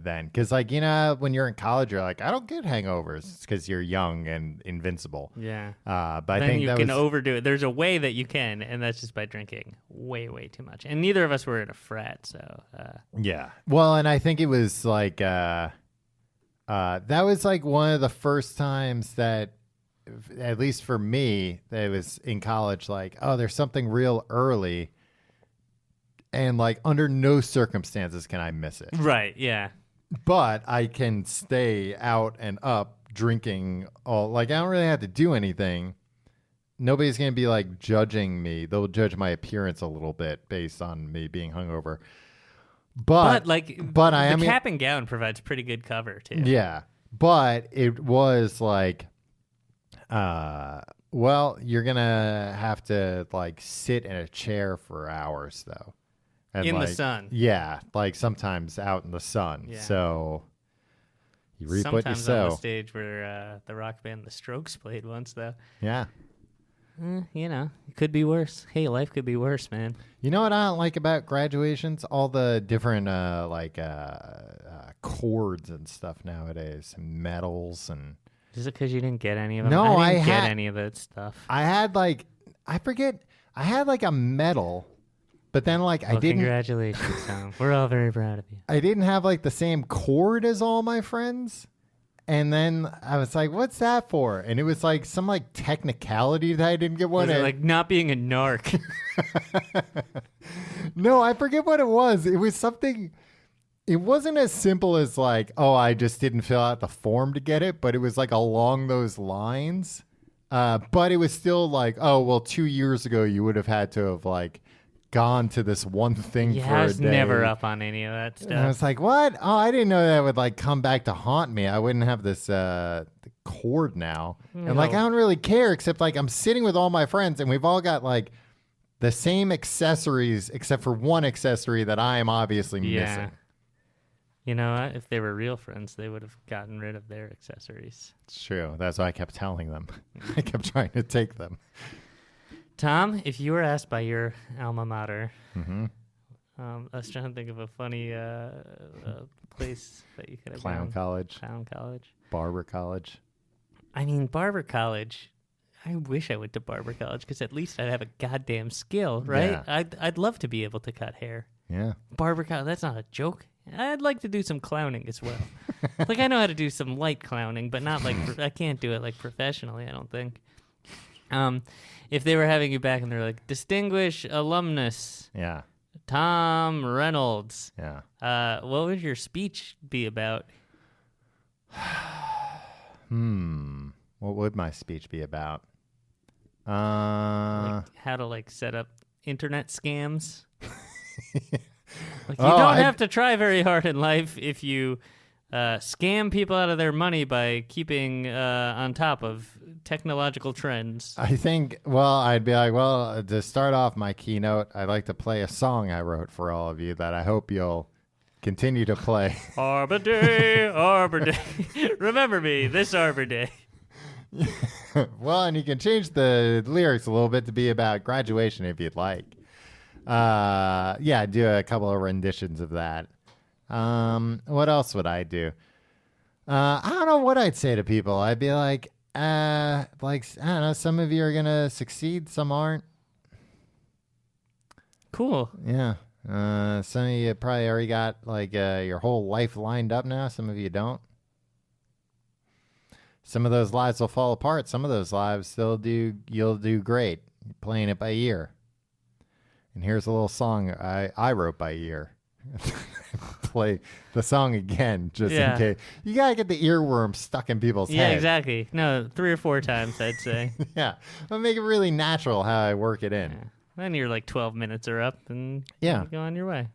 Then, because like when you're in college, you're like, I don't get hangovers. It's because you're young and invincible. Yeah. But then I think you can overdo it. There's a way that you can, and that's just by drinking way, way too much. And neither of us were in a frat, so. Yeah. Well, and I think it was like that was like one of the first times that, at least for me, that it was in college. Like, oh, there's something real early. And, like, under no circumstances can I miss it. Right, yeah. But I can stay out and up drinking all. Like, I don't really have to do anything. Nobody's going to be, like, judging me. They'll judge my appearance a little bit based on me being hungover. But I am... The cap and gown provides pretty good cover, too. Yeah. But it was, like... well, you're going to have to, like, sit in a chair for hours, though. And in like, the sun. Yeah, like sometimes out in the sun. Yeah. So you reap what you Sometimes sow. on the stage where the rock band The Strokes played once, though. Yeah. It could be worse. Hey, life could be worse, man. You know what I don't like about graduations? All the different chords and stuff nowadays, and medals and. Is it because you didn't get any of them? No, I didn't get any of that stuff. I had like a medal. But then, like, I didn't... Congratulations, Tom. We're all very proud of you. I didn't have, like, the same chord as all my friends. And then I was like, what's that for? And it was, like, some, like, technicality that I didn't get one. Was it like not being a narc? No, I forget what it was. It was something... It wasn't as simple as, like, oh, I just didn't fill out the form to get it. But it was, like, along those lines. But it was still, like, oh, well, 2 years ago, you would have had to have, like... gone to this one thing for a day. I was never up on any of that stuff. And I was like, what? Oh, I didn't know that would like come back to haunt me. I wouldn't have this the cord now. No. And like, I don't really care, except like I'm sitting with all my friends and we've all got like the same accessories, except for one accessory that I am obviously missing. You know, if they were real friends, they would have gotten rid of their accessories. It's true. That's why I kept telling them. I kept trying to take them. Tom, if you were asked by your alma mater, Mm-hmm. I was trying to think of a funny place that you could have Clown gone. college, Clown college. barber college. I mean, barber college. I wish I went to barber college because at least I'd have a goddamn skill, right? Yeah. I'd love to be able to cut hair. Yeah. Barber college, that's not a joke. I'd like to do some clowning as well. Like, I know how to do some light clowning, but not like, I can't do it like professionally, I don't think. If they were having you back and they're like, distinguished alumnus, Yeah. Tom Reynolds, Yeah. what would your speech be about? What would my speech be about? Like how to like set up internet scams? Like, you Oh, don't have to try very hard in life if you scam people out of their money by keeping on top of technological trends. I think, I'd be like, to start off my keynote, I'd like to play a song I wrote for all of you that I hope you'll continue to play. Arbor Day, Arbor Day. Remember me, this Arbor Day. Well, and you can change the lyrics a little bit to be about graduation if you'd like. Yeah, do a couple of renditions of that. What else would I do? I don't know what I'd say to people. I'd be like, I don't know, some of you are going to succeed, some aren't. Cool. Yeah. Some of you probably already got like your whole life lined up now. Some of you don't. Some of those lives will fall apart. Some of those lives you'll do great. You're playing it by ear. And here's a little song I wrote by ear. Play the song again just in case. You got to get the earworm stuck in people's heads. Yeah, exactly. No, 3 or 4 times, I'd say. Yeah. I'll make it really natural how I work it in. Yeah. Then you're like 12 minutes are up and Yeah. you go on your way.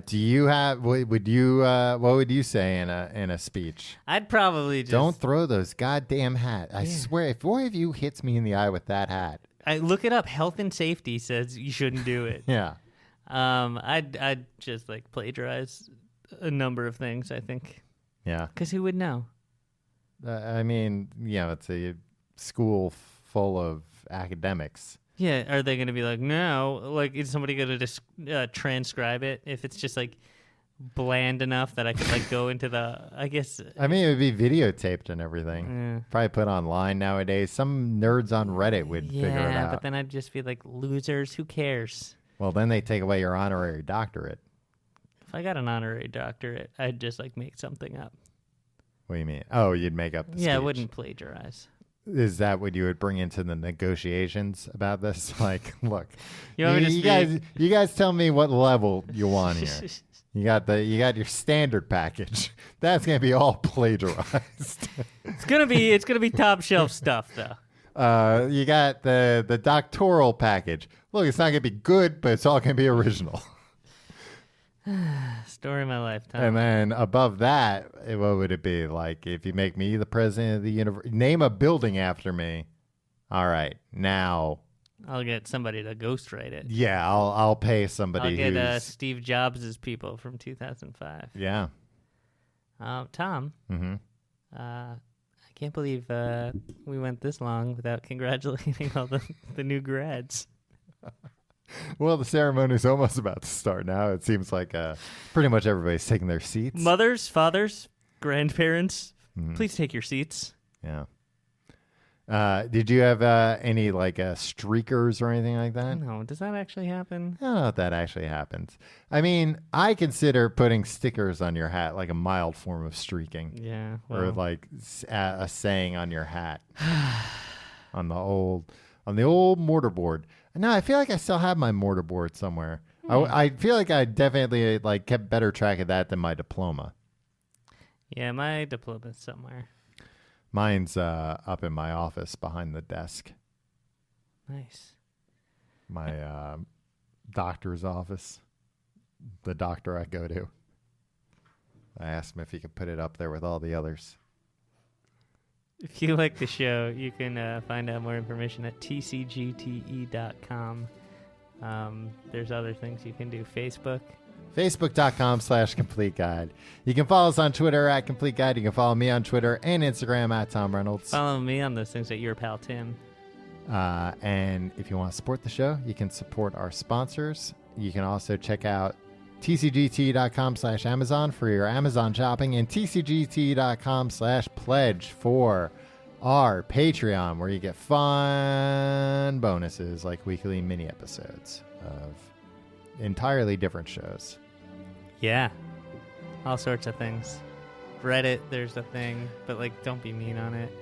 Do you have, what would you say in a speech? I'd probably just... Don't throw those goddamn hats. I swear, if one of you hits me in the eye with that hat. I look it up. Health and safety says you shouldn't do it. Yeah. I'd just like plagiarize a number of things, I think. Yeah. Because who would know? I mean, it's a school full of academics. Yeah, are they going to be like, no? Like, is somebody going to just transcribe it if it's just like bland enough that I could like go into the, I guess. I mean, it would be videotaped and everything. Yeah. Probably put online nowadays. Some nerds on Reddit would figure it out. Yeah, but then I'd just be like, losers, who cares? Well, then they take away your honorary doctorate. If I got an honorary doctorate, I'd just like make something up. What do you mean? Oh, you'd make up the speech. Yeah, I wouldn't plagiarize. Is that what you would bring into the negotiations about this? Like, look, You want me to you guys tell me what level you want here. You got your standard package. That's gonna be all plagiarized. It's gonna be top shelf stuff though. You got the doctoral package. Look, it's not gonna be good, but it's all gonna be original. Story of my life, Tom. And then above that, what would it be? Like, if you make me the president of the university, name a building after me. All right, now. I'll get somebody to ghostwrite it. Yeah, I'll pay somebody. I'll get who's Steve Jobs' people from 2005. Yeah. Tom. Mm-hmm. I can't believe we went this long without congratulating all the new grads. Well, the ceremony's almost about to start now. It seems like pretty much everybody's taking their seats. Mothers, fathers, grandparents, please take your seats. Yeah. Did you have any like streakers or anything like that? No, does that actually happen? I don't know if that actually happens. I mean, I consider putting stickers on your hat like a mild form of streaking. Yeah. Or Well, like a saying on your hat. on the old mortarboard. No, I feel like I still have my mortarboard somewhere. I feel like I definitely like kept better track of that than my diploma. yeah, my diploma's somewhere. Mine's up in my office behind the desk. Nice. My doctor's office. The doctor I go to. I asked him if he could put it up there with all the others. If you like the show, you can find out more information at tcgte.com. There's other things you can do. Facebook, Facebook.com/Complete Guide. You can follow us on Twitter at Complete Guide. You can follow me on Twitter and Instagram at Tom Reynolds. Follow me on those things at your pal Tim. And if you want to support the show, you can support our sponsors. You can also check out tcgt.com/Amazon for your Amazon shopping and tcgt.com/pledge for our Patreon, where you get fun bonuses like weekly mini episodes of entirely different shows. Yeah. All sorts of things. Reddit, there's a thing, but like, don't be mean on it.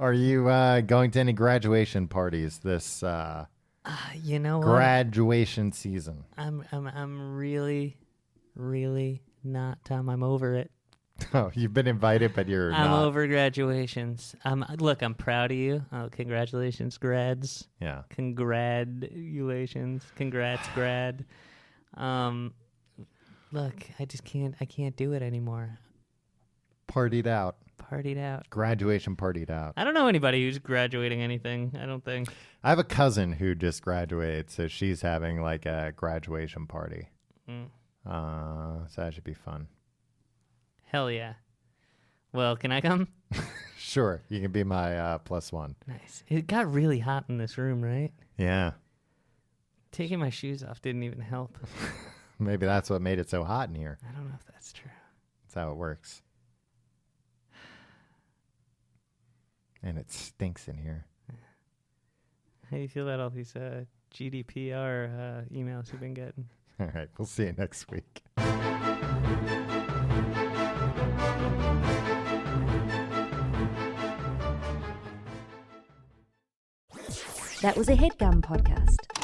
Are you going to any graduation parties this you know what? graduation season? I'm really, really not, Tom. I'm over it. Oh, you've been invited, but you're I'm not. over graduations. Look, I'm proud of you. Oh, congratulations, grads. Yeah. Congratulations. Congrats, grad. Look, I can't do it anymore. Partied out. Partied out. Graduation partied out. I don't know anybody who's graduating anything, I don't think. I have a cousin who just graduated, so she's having like a graduation party. So that should be fun. Hell yeah. Well, can I come? Sure. You can be my plus one. Nice. It got really hot in this room, right? Yeah. Taking my shoes off didn't even help. Maybe that's what made it so hot in here. I don't know if that's true. That's how it works. And it stinks in here. How do you feel about all these GDPR emails you've been getting? All right. We'll see you next week. That was a HeadGum podcast.